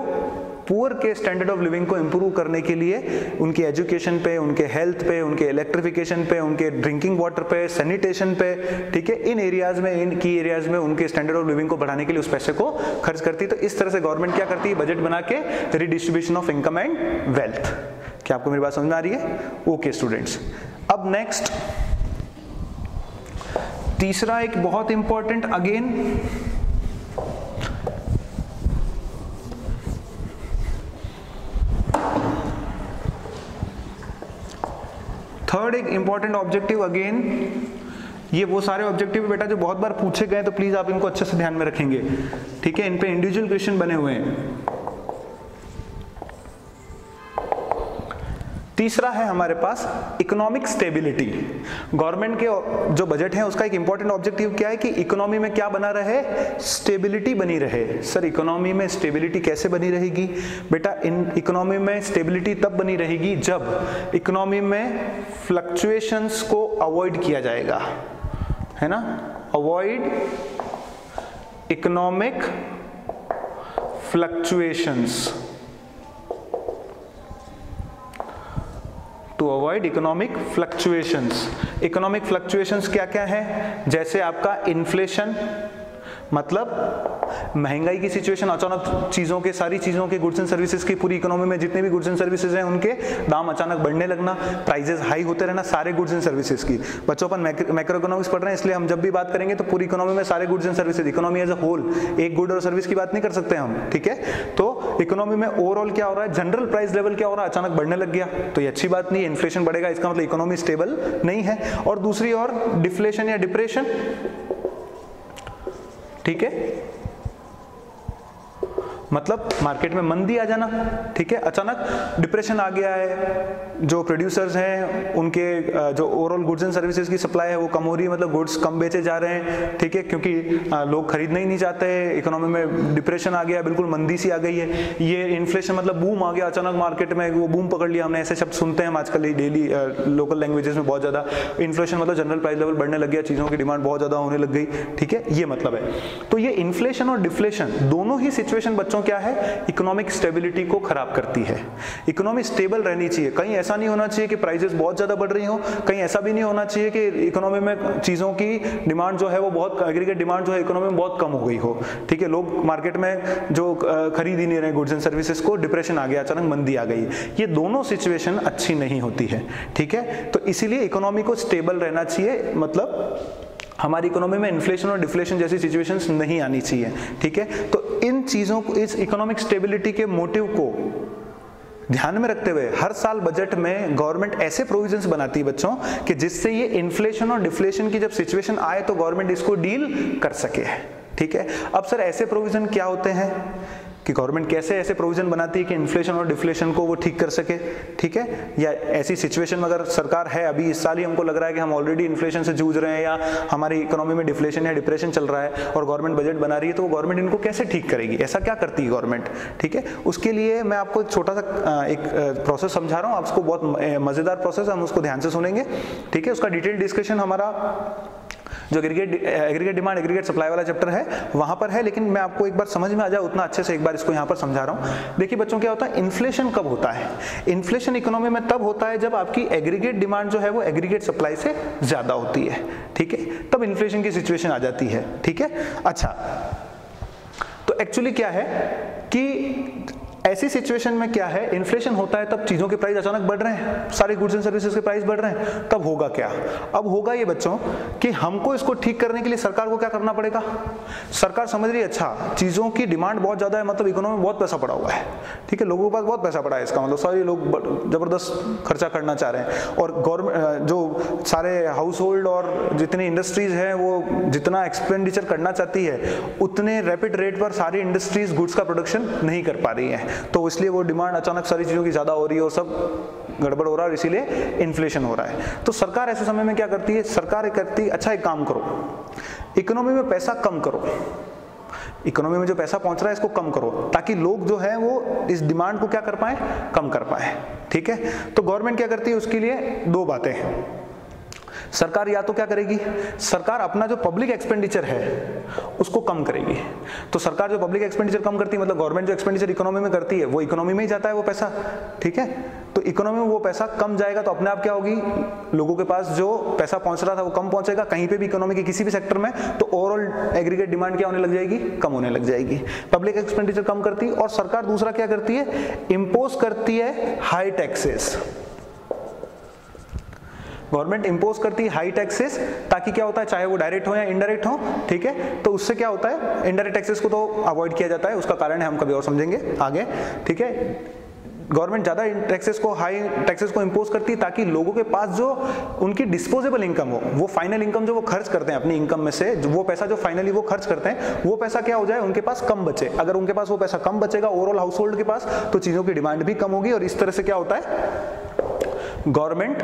पुअर के स्टैंडर्ड ऑफ लिविंग को इंप्रूव करने के लिए उनकी एजुकेशन पे, उनके हेल्थ पे, उनके इलेक्ट्रिफिकेशन पे, उनके ड्रिंकिंग वाटर पे, सैनिटेशन पे, ठीक है, इन एरियाज में, इन की एरियाज में उनके स्टैंडर्ड ऑफ लिविंग को बढ़ाने के लिए उस पैसे को खर्च करती है। तो इस तरह से गवर्नमेंट क्या करती है, बजट बना के redistribution of income and wealth. क्या आपको मेरी बात समझ में आ रही है, ओके स्टूडेंट्स। अब नेक्स्ट तीसरा एक बहुत इंपॉर्टेंट, अगेन थर्ड एक इंपॉर्टेंट ऑब्जेक्टिव, अगेन ये वो सारे ऑब्जेक्टिव बेटा जो बहुत बार पूछे गए, तो प्लीज आप इनको अच्छे से ध्यान में रखेंगे, ठीक है। इन पे इंडिविजुअल क्वेश्चन बने हुए हैं। तीसरा है हमारे पास इकोनॉमिक स्टेबिलिटी। गवर्नमेंट के जो बजट है उसका एक इंपॉर्टेंट ऑब्जेक्टिव क्या है कि इकोनॉमी में क्या बना रहे, स्टेबिलिटी बनी रहे। सर इकोनॉमी में स्टेबिलिटी कैसे बनी रहेगी बेटा, इन इकोनॉमी में स्टेबिलिटी तब बनी रहेगी जब इकोनॉमी में फ्लक्चुएशंस को अवॉइड किया जाएगा, है ना। Avoid economic fluctuations, to avoid economic fluctuations. Economic fluctuations क्या क्या है, जैसे आपका इन्फ्लेशन, मतलब महंगाई की सिचुएशन, अचानक चीजों के, सारी चीजों के, गुड्स एंड सर्विसेज की, पूरी इकोनॉमी में जितने भी गुड्स एंड सर्विसेज हैं उनके दाम अचानक बढ़ने लगना, प्राइसेस हाई होते रहना सारे गुड्स एंड सर्विसेज की। बच्चों अपन मैक्रो इकोनॉमिक्स पढ़ रहे हैं, इसलिए हम जब भी बात करेंगे तो पूरी इकोनॉमी में सारे goods and services, economy as a whole, एक गुड और सर्विस की बात नहीं कर सकते हम, ठीक है। तो इकोनॉमी में ओवरऑल क्या हो रहा है, जनरल प्राइस लेवल क्या हो रहा है, अचानक बढ़ने लग गया, तो ये अच्छी बात नहीं है। इन्फ्लेशन बढ़ेगा इसका मतलब इकोनॉमी स्टेबल नहीं है। और दूसरी ओर डिफ्लेशन या डिप्रेशन, ठीक है। मतलब मार्केट में मंदी आ जाना, ठीक है, अचानक डिप्रेशन आ गया है, जो प्रोड्यूसर्स हैं उनके जो ओवरऑल गुड्स एंड सर्विसेज की सप्लाई है वो कम हो रही है, मतलब गुड्स कम बेचे जा रहे हैं, ठीक है, क्योंकि लोग खरीदना ही नहीं चाहते, इकोनॉमी में डिप्रेशन आ गया, बिल्कुल मंदी सी आ गई है, ये इन्फ्लेशन मतलब बूम आ गया अचानक मार्केट में, वो बूम पकड़ लिया हमने, ऐसे शब्द सुनते हैं हम आजकल डेली लोकल लैंग्वेजेस में बहुत ज़्यादा। इन्फ्लेशन मतलब जनरल प्राइस लेवल बढ़ने लग गया, चीज़ों की डिमांड बहुत ज़्यादा होने लग गई, ठीक है, ये मतलब है। तो ये इन्फ्लेशन और डिफ्लेशन दोनों ही सिचुएशन बच्चों क्या है, इकोनॉमिक स्टेबिलिटी को खराब करती है। इकोनॉमी स्टेबल रहनी चाहिए, कहीं ऐसा नहीं होना चाहिए कि प्राइसेस बहुत ज़्यादा बढ़ रही हो, कहीं ऐसा भी नहीं होना चाहिए कि इकोनॉमी में चीज़ों की डिमांड जो है वो बहुत, एग्रीगेट डिमांड जो है इकोनॉमी में बहुत कम हो गई हो, ठीक है, लोग मार्केट में जो खरीद ही नहीं रहे गुड्स एंड सर्विसेज को, डिप्रेशन आ गया, अचानक मंदी आ गई, ये दोनों सिचुएशन अच्छी नहीं होती है, ठीक है। तो इसीलिए इकोनॉमी को स्टेबल रहना चाहिए, मतलब हमारी इकोनॉमी में इन्फ्लेशन और डिफ्लेशन जैसी सिचुएशंस नहीं आनी चाहिए, ठीक है। तो इन चीज़ों को, इस इकोनॉमिक स्टेबिलिटी के मोटिव को ध्यान में रखते हुए हर साल बजट में गवर्नमेंट ऐसे प्रोविजंस बनाती है बच्चों कि जिससे ये इन्फ्लेशन और डिफ्लेशन की जब सिचुएशन आए तो गवर्नमेंट इसको डील कर सके, ठीक है। अब सर ऐसे प्रोविजन क्या होते हैं कि गवर्नमेंट कैसे ऐसे प्रोविजन बनाती है कि इन्फ्लेशन और डिफ्लेशन को वो ठीक कर सके, ठीक है, या ऐसी सिचुएशन में अगर सरकार है, अभी इस साल ही हमको लग रहा है कि हम ऑलरेडी इन्फ्लेशन से जूझ रहे हैं या हमारी इकोनॉमी में डिफ्लेशन या डिप्रेशन चल रहा है और गवर्नमेंट बजट बना रही है, तो वो गवर्नमेंट इनको कैसे ठीक करेगी, ऐसा क्या करती है गवर्नमेंट, ठीक है। उसके लिए मैं आपको एक छोटा सा एक प्रोसेस समझा रहा हूँ, आपको बहुत मजेदार प्रोसेस, हम उसको ध्यान से सुनेंगे, ठीक है। उसका डिटेल डिस्कशन हमारा जो एग्रीगेट डिमांड एग्रीगेट सप्लाई वाला चैप्टर है वहां पर है, लेकिन मैं आपको एक बार समझ में आ जाए उतना अच्छे से एक बार इसको यहाँ पर समझा रहा हूँ। देखिए बच्चों, क्या होता है, इन्फ्लेशन कब होता है, इन्फ्लेशन इकोनॉमी में तब होता है जब आपकी एग्रीगेट डिमांड जो है वो एग्रीगेट सप्लाई से ज्यादा होती है, ठीक है, तब इन्फ्लेशन की सिचुएशन आ जाती है, ठीक है। अच्छा, तो एक्चुअली क्या है कि ऐसी सिचुएशन में क्या है, इन्फ्लेशन होता है तब चीजों के प्राइस अचानक बढ़ रहे हैं, सारे गुड्स एंड सर्विसेज के प्राइस बढ़ रहे हैं, तब होगा क्या, अब होगा ये बच्चों कि हमको इसको ठीक करने के लिए सरकार को क्या करना पड़ेगा, सरकार समझ रही है अच्छा चीजों की डिमांड बहुत ज्यादा है, मतलब इकोनॉमी में बहुत पैसा पड़ा हुआ है, ठीक है, लोगों के पास बहुत पैसा पड़ा है, इसका मतलब सारे लोग जबरदस्त खर्चा करना चाह रहे हैं, और गवर्नमेंट जो सारे हाउस होल्ड और जितनी इंडस्ट्रीज हैं वो जितना एक्सपेंडिचर करना चाहती है उतने रैपिड रेट पर सारी इंडस्ट्रीज गुड्स का प्रोडक्शन नहीं कर पा रही है, तो इसलिए वो डिमांड अचानक सारी चीजों की ज्यादा हो रही है और सब गड़बड़ हो रहा है, इसीलिए इन्फ्लेशन हो रहा है। तो सरकार ऐसे समय में क्या करती है, सरकार कहती है अच्छा एक काम करो, इकोनॉमी में पैसा कम करो, इकोनॉमी में जो पैसा पहुंच रहा है इसको कम करो, ताकि लोग जो हैं वो इस डिमांड को क्या कर पाए, कम कर पाए, ठीक है। तो गवर्नमेंट क्या करती है, उसके लिए दो बातें हैं। सरकार या तो क्या करेगी, सरकार अपना जो पब्लिक एक्सपेंडिचर है उसको कम करेगी, तो सरकार जो पब्लिक एक्सपेंडिचर कम करती है मतलब गवर्नमेंट जो एक्सपेंडिचर इकोनॉमी में करती है वो इकोनॉमी में ही जाता है वो पैसा, ठीक है, तो इकोनॉमी में वो पैसा कम जाएगा तो अपने आप क्या होगी, लोगों के पास जो पैसा पहुंच रहा था वो कम पहुंचेगा, कहीं पे भी इकोनॉमी के किसी भी सेक्टर में, तो ओवरऑल एग्रीगेट डिमांड क्या होने लग जाएगी, कम होने लग जाएगी, पब्लिक एक्सपेंडिचर कम करती है। और सरकार दूसरा क्या करती है, इंपोज करती है हाई टैक्सेस, गवर्नमेंट इंपोज करती है हाई टैक्सेस, ताकि क्या होता है, चाहे वो डायरेक्ट हो या इनडायरेक्ट हो, ठीक है, तो उससे क्या होता है, इनडायरेक्ट टैक्सेस को तो अवॉइड किया जाता है, उसका कारण है हम कभी और समझेंगे आगे, ठीक है। गवर्नमेंट ज्यादा टैक्सेस को, हाई टैक्सेस को इंपोज करती है ताकि लोगों के पास जो उनकी डिस्पोजेबल इनकम हो, वो फाइनल इनकम जो वो खर्च करते हैं अपनी इनकम में से, वो पैसा जो फाइनली वो खर्च करते हैं वो पैसा क्या हो जाए, उनके पास कम बचे। अगर उनके पास वो पैसा कम बचेगा ओवरऑल हाउस होल्ड के पास, तो चीजों की डिमांड भी कम होगी, और इस तरह से क्या होता है, गवर्नमेंट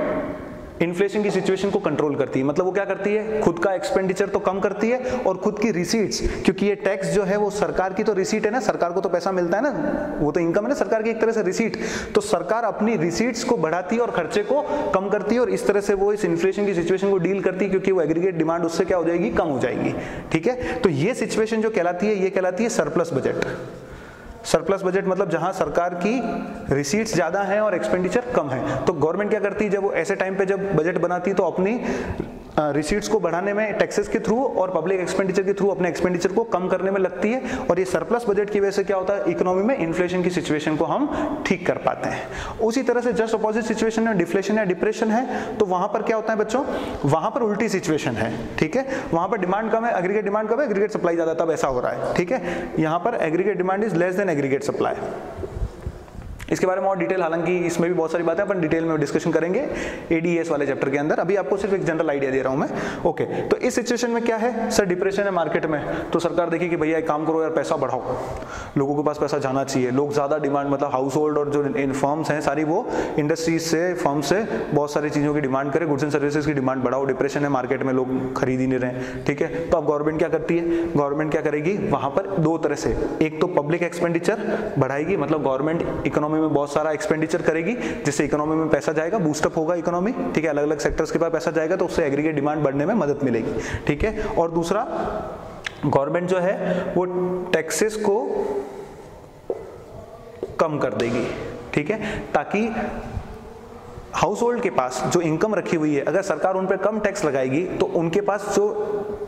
इन्फ्लेशन की सिचुएशन को कंट्रोल करती है। मतलब वो क्या करती है, खुद का एक्सपेंडिचर तो कम करती है और खुद की रिसीट्स, क्योंकि ये टैक्स जो है वो सरकार की तो रिसीट है ना, सरकार को तो पैसा मिलता है ना, वो तो इनकम है ना सरकार की एक तरह से रिसीट, तो सरकार अपनी रिसीट्स को बढ़ाती है और खर्चे को कम करती है, और इस तरह से वो इस इन्फ्लेशन की सिचुएशन को डील करती है, क्योंकि वो एग्रीगेट डिमांड उससे क्या हो जाएगी, कम हो जाएगी, ठीक है। तो ये सिचुएशन जो कहलाती है, ये कहलाती है सरप्लस बजट। सरप्लस बजट मतलब जहां सरकार की रिसीट्स ज्यादा हैं और एक्सपेंडिचर कम है, तो गवर्नमेंट क्या करती है, जब वो ऐसे टाइम पे जब बजट बनाती है तो अपनी रिसीट्स को बढ़ाने में टैक्सेस के थ्रू और पब्लिक एक्सपेंडिचर के थ्रू अपने एक्सपेंडिचर को कम करने में लगती है, और ये सरप्लस बजट की वजह से क्या होता है, इकोनॉमी में इन्फ्लेशन की सिचुएशन को हम ठीक कर पाते हैं। उसी तरह से जस्ट अपोजिट सिचुएशन में डिफ्लेशन या डिप्रेशन है, तो वहां पर क्या होता है बच्चों, वहां पर उल्टी सिचुएशन है, ठीक है, वहां पर डिमांड कम है, एग्रीगेट डिमांड कम है, एग्रीगेट सप्लाई ज्यादा, तब ऐसा हो रहा है, ठीक है। यहां पर aggregate demand is less than aggregate supply, इसके बारे में और डिटेल, हालांकि इसमें भी बहुत सारी बातें अपन डिटेल में डिस्कशन करेंगे एडीएस वाले चैप्टर के अंदर। अभी आपको सिर्फ एक जनरल आइडिया दे रहा हूं मैं। ओके, तो इस सिचुएशन में क्या है सर, डिप्रेशन है मार्केट में, तो सरकार देखी कि भैया एक काम करो यार, पैसा बढ़ाओ, लोगों के पास पैसा जाना चाहिए, लोग ज्यादा डिमांड, मतलब हाउस होल्ड और जो इन फर्म्स हैं सारी, वो इंडस्ट्रीज से, फर्म से बहुत सारी चीजों की डिमांड करे, गुड्स एंड सर्विसेज की डिमांड बढ़ाओ, डिप्रेशन है मार्केट में, लोग खरीद ही नहीं रहे, ठीक है। तो अब गवर्नमेंट क्या करती है, गवर्नमेंट क्या करेगी वहां पर दो तरह से, एक तो पब्लिक एक्सपेंडिचर बढ़ाएगी, मतलब गवर्नमेंट इकोनॉमी में बहुत सारा एक्सपेंडिचर करेगी, जिससे इकोनॉमी में पैसा जाएगा, बूस्टअप होगा इकोनॉमी, ठीक है, अलग अलग सेक्टर्स के पास पैसा जाएगा, तो उससे एग्रीगेट डिमांड बढ़ने में मदद मिलेगी, ठीक है। और दूसरा, गवर्नमेंट जो है वो टैक्सेस को कम कर देगी, ठीक है, ताकि हाउस होल्ड के पास जो इनकम रखी हुई है, अगर सरकार उन पर कम टैक्स लगाएगी तो उनके पास जो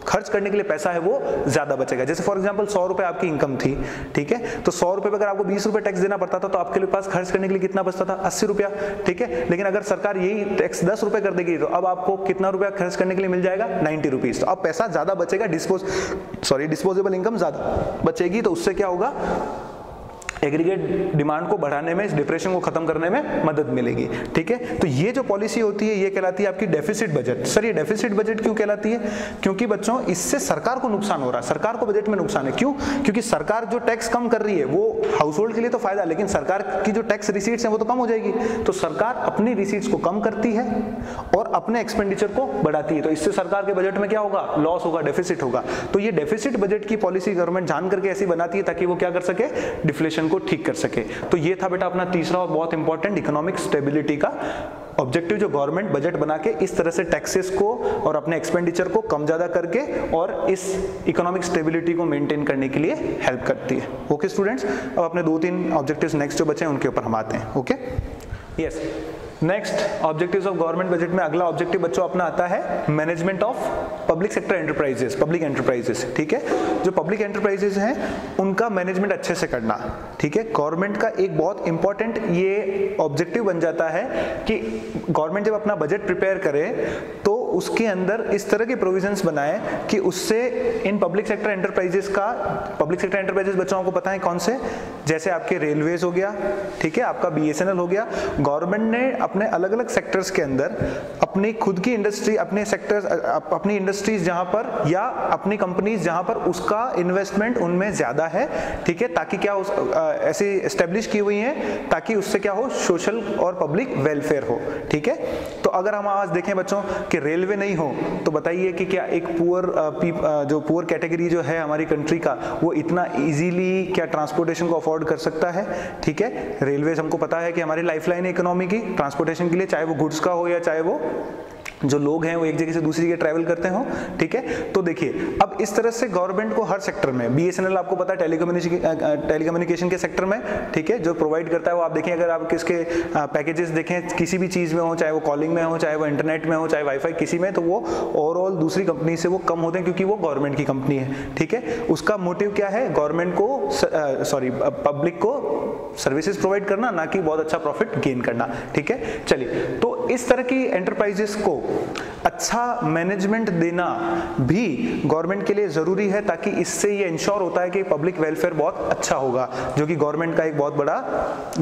खर्च करने के लिए पैसा है वो ज्यादा बचेगा। जैसे फॉर एग्जांपल 100 रुपए आपकी इनकम थी, ठीक है, तो 100 रुपए पे अगर आपको 20 रुपए टैक्स देना पड़ता था तो आपके पास खर्च करने के लिए कितना बचता था, 80 रुपया, ठीक है। लेकिन अगर सरकार यही टैक्स 10 रुपए कर देगी तो अब आपको कितना रुपया खर्च करने के लिए मिल जाएगा, 90 रुपीज। तो अब पैसा ज्यादा बचेगा, डिस्पोजेबल इनकम ज्यादा बचेगी, तो उससे क्या होगा, एग्रीगेट डिमांड को बढ़ाने में, इस डिप्रेशन को खत्म करने में मदद मिलेगी, ठीक है। तो ये जो पॉलिसी होती है ये कहलाती है आपकी डेफिसिट बजट। सर ये डेफिसिट बजट क्यों कहलाती है, क्योंकि बच्चों इससे सरकार को नुकसान हो रहा है, सरकार को बजट में नुकसान है। क्यों, क्योंकि सरकार जो टैक्स कम कर रही है वो हाउस होल्ड के लिए तो फायदा, लेकिन सरकार की जो टैक्स रिसीट्स है वो तो कम हो जाएगी, तो सरकार अपनी रिसीट्स को कम करती है और अपने एक्सपेंडिचर को बढ़ाती है, तो इससे सरकार के बजट में क्या होगा, लॉस होगा, डेफिसिट होगा। तो ये डेफिसिट बजट की पॉलिसी गवर्नमेंट जान करके ऐसी बनाती है ताकि वो क्या कर सके, डिफ्लेशन को ठीक कर सके। तो ये था बेटा अपना तीसरा और बहुत इंपॉर्टेंट इकोनॉमिक स्टेबिलिटी का ऑब्जेक्टिव, जो गवर्नमेंट बजट बना के इस तरह से टैक्सेस को और अपने एक्सपेंडिचर को कम ज्यादा करके और इस इकोनॉमिक स्टेबिलिटी को मेंटेन करने के लिए हेल्प करती है। ओके स्टूडेंट्स, अब अपने 2-3 ऑब्जेक्टिव्स नेक्स्ट जो बचे हैं उनके ऊपर हम आते हैं। Okay, yes, next objectives of government budget में अगला ऑब्जेक्टिव बच्चों अपना आता है management of public sector enterprises, public enterprises, ठीक है। जो पब्लिक एंटरप्राइजेस हैं उनका मैनेजमेंट अच्छे से करना, ठीक है। गवर्नमेंट का एक बहुत इंपॉर्टेंट ये ऑब्जेक्टिव बन जाता है कि गवर्नमेंट जब अपना बजट प्रिपेयर करे तो उसके अंदर इस तरह के प्रोविजंस बनाए कि उससे इन पब्लिक सेक्टर एंटरप्राइजेस का, पब्लिक सेक्टर एंटरप्राइजेस बच्चों को पता है कौन से, जैसे आपके रेलवेज हो गया, ठीक है, आपका बीएसएनएल हो गया। गवर्नमेंट ने अपने अलग अलग सेक्टर्स के अंदर अपनी खुद की इंडस्ट्री, अपने सेक्टर्स, अपनी इंडस्ट्रीज जहां पर या अपनी कंपनीज जहां पर उसका इन्वेस्टमेंट उनमें ज्यादा है, ठीक है, ताकि क्या ऐसी एस्टेब्लिश की हुई है ताकि उससे क्या हो, सोशल और पब्लिक वेलफेयर हो, ठीक है। तो अगर हम आज देखें बच्चों कि रेलवे नहीं हो तो बताइए कि क्या एक जो पुअर कैटेगरी जो है हमारी कंट्री का, वो इतना इजीली क्या ट्रांसपोर्टेशन को अफोर्ड कर सकता है, ठीक है। रेलवेज हमको पता है कि हमारी लाइफलाइन है इकोनॉमी की, ट्रांसपोर्टेशन के लिए, चाहे वो गुड्स का हो या चाहे वो जो लोग हैं वो एक जगह से दूसरी जगह ट्रैवल करते हो, ठीक है। तो देखिए अब इस तरह से गवर्नमेंट को हर सेक्टर में, बीएसएनएल आपको पता है टेलीकम्युनिकेशन के सेक्टर में, ठीक है, जो प्रोवाइड करता है वो आप देखें, अगर आप किसके पैकेजेस देखें किसी भी चीज में हो, चाहे वो कॉलिंग में हो, चाहे वो इंटरनेट में हो, चाहे वाईफाई किसी में, तो वो ओवरऑल दूसरी कंपनी से वो कम होते हैं क्योंकि वो गवर्नमेंट की कंपनी है, ठीक है। उसका मोटिव क्या है, गवर्नमेंट को पब्लिक को सर्विसेज प्रोवाइड करना, ना कि बहुत अच्छा प्रॉफिट गेन करना, ठीक है। चलिए, तो इस तरह की एंटरप्राइजेस को अच्छा मैनेजमेंट देना भी गवर्नमेंट के लिए जरूरी है, ताकि इससे ये इंश्योर होता है कि पब्लिक वेलफेयर बहुत अच्छा होगा, जो कि गवर्नमेंट का एक बहुत बड़ा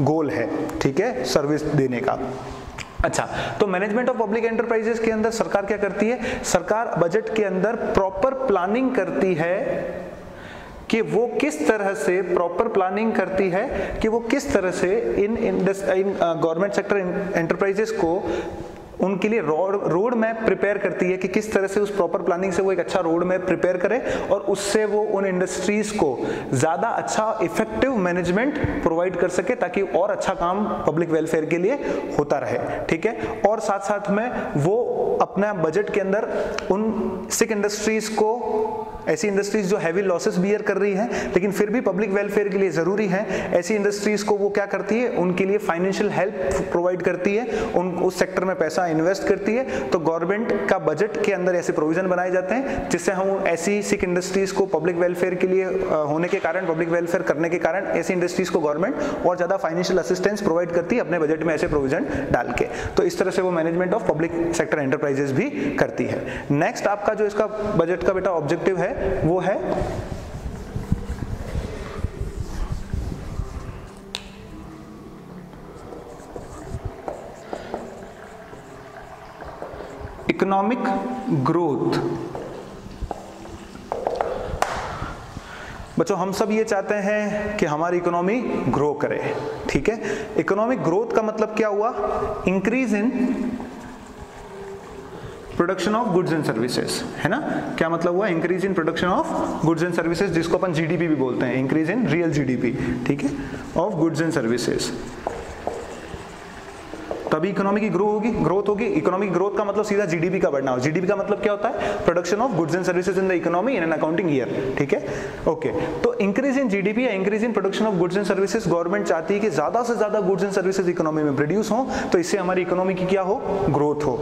गोल है, ठीक है, सर्विस देने का। अच्छा, तो मैनेजमेंट ऑफ पब्लिक एंटरप्राइजेस के अंदर सरकार क्या करती है, सरकार बजट के अंदर प्रॉपर प्लानिंग करती है कि वो किस तरह से प्रॉपर प्लानिंग करती है कि वो किस तरह से इन गवर्नमेंट सेक्टर एंटरप्राइजेस को उनके लिए रोड मैप प्रिपेयर करती है कि किस तरह से उस प्रॉपर प्लानिंग से वो एक अच्छा रोड मैप प्रिपेयर करे और उससे वो उन इंडस्ट्रीज को ज्यादा अच्छा इफेक्टिव मैनेजमेंट प्रोवाइड कर सके, ताकि और अच्छा काम पब्लिक वेलफेयर के लिए होता रहे, ठीक है। और साथ साथ में वो अपना बजट के अंदर उन सिक इंडस्ट्रीज को, ऐसी इंडस्ट्रीज जो हैवी लॉसेस बियर कर रही हैं लेकिन फिर भी पब्लिक वेलफेयर के लिए जरूरी है, ऐसी इंडस्ट्रीज को वो क्या करती है, उनके लिए फाइनेंशियल हेल्प प्रोवाइड करती है, उस सेक्टर में पैसा इन्वेस्ट करती है। तो गवर्नमेंट का बजट के अंदर ऐसे प्रोविजन बनाए जाते हैं जिससे हम ऐसी सिक इंडस्ट्रीज को पब्लिक वेलफेयर के लिए होने के कारण, पब्लिक वेलफेयर करने के कारण ऐसी इंडस्ट्रीज को गवर्नमेंट और ज्यादा फाइनेंशियल असिस्टेंस प्रोवाइड करती है अपने बजट में ऐसे प्रोविजन डाल के। तो इस तरह से वो management of public sector enterprises भी करती है। नेक्स्ट आपका जो इसका बजट का बेटा ऑब्जेक्टिव है वो है इकोनॉमिक ग्रोथ। बच्चों हम सब ये चाहते हैं कि हमारी इकोनॉमी ग्रो करे, ठीक है। इकोनॉमिक ग्रोथ का मतलब क्या हुआ? Increase in production of goods and services, है ना। क्या मतलब हुआ? Increase in production of goods and services, जिसको अपन जीडीपी भी बोलते हैं, इंक्रीज इन रियल जीडीपी, ठीक है, ऑफ गुड्स एंड सर्विसेज। तभी इकोनॉमी की ग्रोथ होगी। इकोनॉमिक ग्रोथ का मतलब सीधा जीडीपी का बढ़ना हो। जीडीपी का मतलब क्या होता है? Production of goods and services in the economy in an accounting year, ठीक है, ओके। तो इंक्रीज इन जीडीपी या increase in production of goods and services, government चाहती है कि ज्यादा से ज्यादा गुड्स एंड सर्विसेज इकोनॉमी में प्रोड्यूस हो, तो इससे हमारी इकोनॉमी की क्या हो? ग्रोथ हो।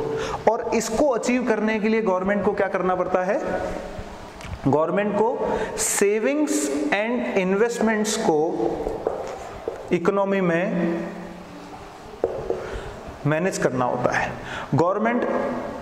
और इसको अचीव करने के लिए गवर्नमेंट को क्या करना पड़ता है? गवर्नमेंट को सेविंग्स एंड इन्वेस्टमेंट्स को इकोनॉमी में मैनेज करना होता है। गवर्नमेंट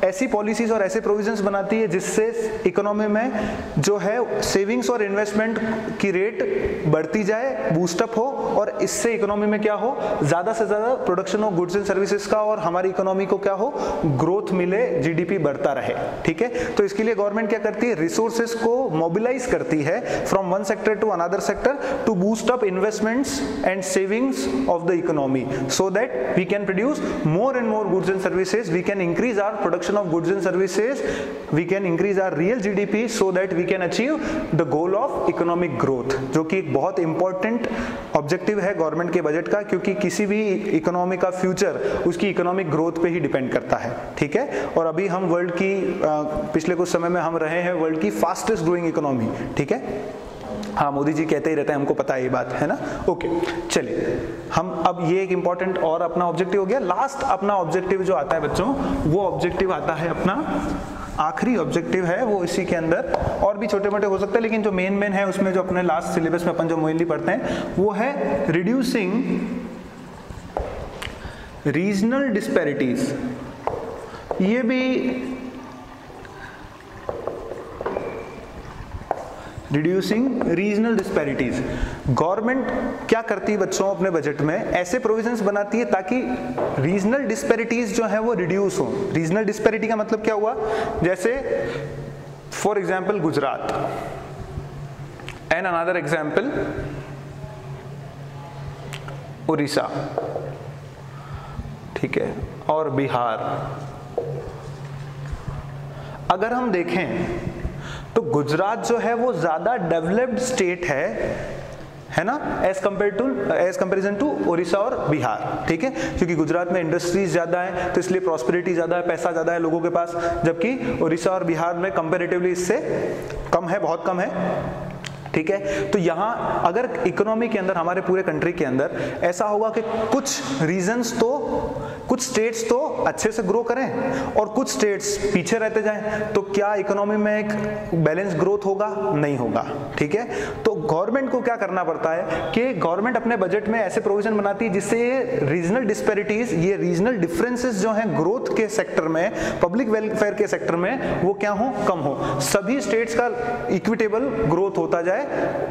ऐसी पॉलिसीज और ऐसे प्रोविजंस बनाती है जिससे इकोनॉमी में जो है सेविंग्स और इन्वेस्टमेंट की रेट बढ़ती जाए, बूस्टअप हो, और इससे इकोनॉमी में क्या हो? ज्यादा से ज्यादा production of goods and services का, और हमारी इकोनॉमी को क्या हो? ग्रोथ मिले, जीडीपी बढ़ता रहे, ठीक है। तो इसके लिए गवर्नमेंट क्या करती है? रिसोर्सेज को मोबिलाइज करती है from one sector to another sector to boost up investments and savings of the economy, so that we can produce more and more goods and services, we can increase our production of goods and services, we can increase our real GDP so that we can achieve the goal of economic growth, जो कि एक बहुत important objective है government के budget का, क्योंकि किसी भी इकोनॉमी का फ्यूचर उसकी इकोनॉमिक ग्रोथ पे ही डिपेंड करता है, ठीक है। और अभी हम वर्ल्ड की पिछले कुछ समय में हम रहे हैं वर्ल्ड की फास्टेस्ट ग्रोइंग इकोनॉमी, ठीक है। हाँ, मोदी जी कहते ही रहते हैं, हमको पता है ये बात, है ना, ओके। चलिए हम अब ये एक इंपॉर्टेंट और अपना ऑब्जेक्टिव हो गया। लास्ट अपना ऑब्जेक्टिव जो आता है बच्चों, वो ऑब्जेक्टिव आता है अपना आखिरी ऑब्जेक्टिव है, वो इसी के अंदर और भी छोटे मोटे हो सकते हैं, लेकिन जो मेन है उसमें जो अपने लास्ट सिलेबस में अपन जो मेनली पढ़ते हैं वो है रिड्यूसिंग रीजनल डिस्पैरिटीज। ये भी रिड्यूसिंग रीजनल डिस्पैरिटीज। गवर्नमेंट क्या करती है बच्चों? अपने बजट में ऐसे प्रोविजंस बनाती है ताकि रीजनल डिस्पैरिटीज जो है वो रिड्यूस हो। रीजनल डिस्पैरिटी का मतलब क्या हुआ? जैसे for example Gujarat, and another example Orissa, ठीक है, और बिहार। अगर हम देखें तो गुजरात जो है वो ज्यादा डेवलप्ड स्टेट है ना, एज कंपेरिजन टू उड़ीसा और बिहार, ठीक है, क्योंकि गुजरात में इंडस्ट्रीज ज्यादा है तो इसलिए प्रॉस्पेरिटी ज्यादा है, पैसा ज्यादा है लोगों के पास, जबकि उड़ीसा और बिहार में कंपेरेटिवली इससे कम है, बहुत कम है, ठीक है। तो यहाँ अगर इकोनॉमी के अंदर, हमारे पूरे कंट्री के अंदर ऐसा होगा कि कुछ रीजन्स तो, कुछ स्टेट्स तो अच्छे से ग्रो करें और कुछ स्टेट्स पीछे रहते जाएं, तो क्या इकोनॉमी में एक बैलेंस ग्रोथ होगा? नहीं होगा, ठीक है। तो गवर्नमेंट को क्या करना पड़ता है कि गवर्नमेंट अपने बजट में ऐसे प्रोविजन बनाती है जिससे ये रीजनल डिस्पैरिटीज, ये रीजनल डिफरेंसेस जो हैं ग्रोथ के सेक्टर में, पब्लिक वेलफेयर के सेक्टर में, वो क्या हो? कम हो। सभी स्टेट्स का इक्विटेबल ग्रोथ होता जाए,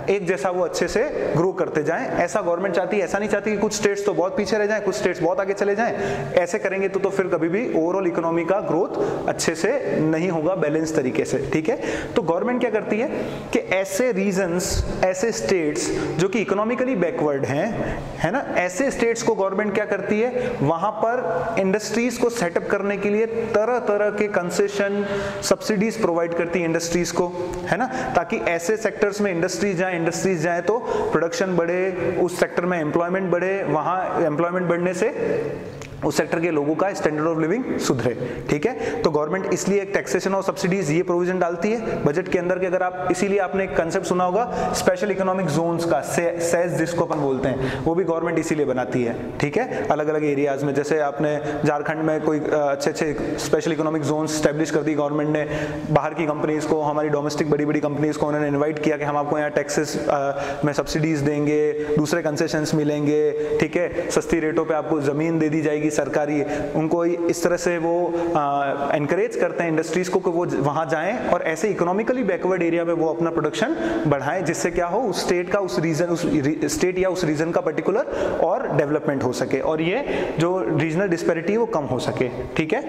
एक जैसा वो अच्छे से ग्रो करते जाएं, ऐसा गवर्नमेंट चाहती है। ऐसा नहीं चाहती कि कुछ स्टेट्स तो बहुत पीछे रह जाएं, कुछ स्टेट्स बहुत आगे चले जाएं। ऐसे करेंगे तो फिर कभी भी ओवरऑल इकोनॉमी का ग्रोथ अच्छे से नहीं होगा, बैलेंस तरीके से, ठीक है। तो गवर्नमेंट क्या करती है कि ऐसे रीजन्स, ऐसे स्टेट्स जो कि इकोनॉमिकली बैकवर्ड हैं, है ना, ऐसे स्टेट्स को गवर्नमेंट क्या करती है, वहां पर इंडस्ट्रीज को सेटअप करने के लिए तरह तरह के कंसेशन, सब्सिडीज प्रोवाइड करती है इंडस्ट्रीज को, है ना, ताकि ऐसे सेक्टर्स में इंडस्ट्रीज जाए तो प्रोडक्शन बढ़े, उस सेक्टर में एम्प्लॉयमेंट बढ़े, वहां एम्प्लॉयमेंट बढ़ने से उस सेक्टर के लोगों का स्टैंडर्ड ऑफ लिविंग सुधरे, ठीक है। तो गवर्नमेंट इसलिए एक टैक्सेशन और सब्सिडीज ये प्रोविजन डालती है बजट के अंदर कि अगर आप, इसीलिए आपने एक कंसेप्ट सुना होगा स्पेशल इकोनॉमिक जोन्स का, सेज जिसको अपन बोलते हैं, वो भी गवर्नमेंट इसीलिए बनाती है, ठीक है, अलग अलग एरियाज में। जैसे आपने झारखंड में कोई अच्छे अच्छे स्पेशल इकोनॉमिक जोन्स स्टैब्लिश कर दी गवर्नमेंट ने, बाहर की कंपनीज को, हमारी डोमेस्टिक बड़ी बड़ी कंपनीज को उन्होंने इन्वाइट किया कि हम आपको यहाँ टैक्सेस में सब्सिडीज देंगे, दूसरे कंसेशंस मिलेंगे, ठीक है, सस्ती रेटों पर आपको जमीन दे दी जाएगी सरकारी। उनको इस तरह से वो एनकरेज करते हैं इंडस्ट्रीज को कि वो वहां जाएं और ऐसे इकोनॉमिकली बैकवर्ड एरिया में वो अपना प्रोडक्शन बढ़ाएं, जिससे क्या हो, उस स्टेट का, उस रीजन, उस स्टेट या उस रीजन का पर्टिकुलर और डेवलपमेंट हो सके और ये जो रीजनल डिस्पैरिटी वो कम हो सके, ठीक है।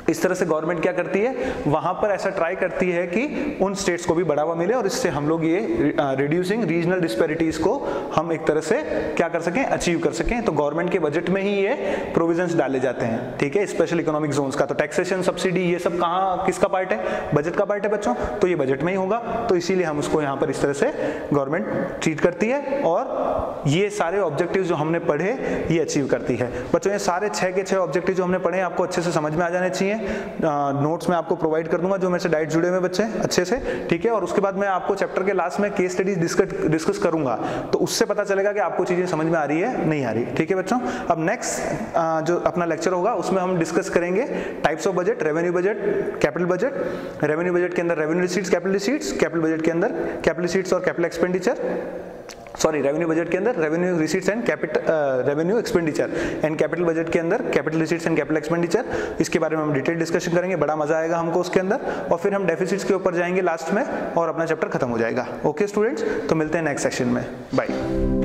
इस तरह से गवर्नमेंट क्या करती है, वहां पर ऐसा ट्राई करती है कि उन स्टेट्स को भी बढ़ावा मिले और इससे हम लोग ये रिड्यूसिंग रीजनल डिस्पैरिटीज को हम एक तरह से क्या कर सकें, अचीव कर सकें। तो गवर्नमेंट के बजट में ही ये प्रोविजंस डाले जाते हैं, ठीक है, स्पेशल इकोनॉमिक जोन्स का। तो टैक्सेशन, सब्सिडी, ये सब कहाँ किसका पार्ट है, बजट का पार्ट है बच्चों, तो ये बजट में ही होगा। तो इसीलिए हम उसको यहाँ पर इस तरह से गवर्नमेंट ट्रीट करती है और ये सारे ऑब्जेक्टिव जो हमने पढ़े ये अचीव करती है। बच्चों ये सारे 6 के 6 ऑब्जेक्टिव जो हमने पढ़े आपको अच्छे से समझ में आ जाने चाहिए। नोट्स में आपको प्रोवाइड कर दूंगा जो मेरे से डाइट जुड़े हुए बच्चे अच्छे से, ठीक है। और उसके बाद मैं आपको चैप्टर के लास्ट में केस स्टडीज डिस्कस करूंगा, तो उससे पता चलेगा कि आपको चीजें समझ में आ रही है नहीं आ रही, ठीक है बच्चों। अब नेक्स्ट जो अपना लेक्चर होगा उसमें हम डिस्कस करेंगे types of budget, revenue budget, capital budget. Revenue budget के अंदर revenue receipts, capital receipts, capital budget के अंदर कैपिटल रिसीट्स और capital expenditure, sorry revenue budget के अंदर revenue receipts and revenue expenditure, and capital budget के अंदर capital receipts and capital expenditure. इसके बारे में हम डिटेल डिस्कशन करेंगे, बड़ा मजा आएगा हमको उसके अंदर। और फिर हम डेफिसिट्स के ऊपर जाएंगे लास्ट में और अपना चैप्टर खत्म हो जाएगा। ओके स्टूडेंट्स, तो मिलते हैं नेक्स्ट सेक्शन में, बाय।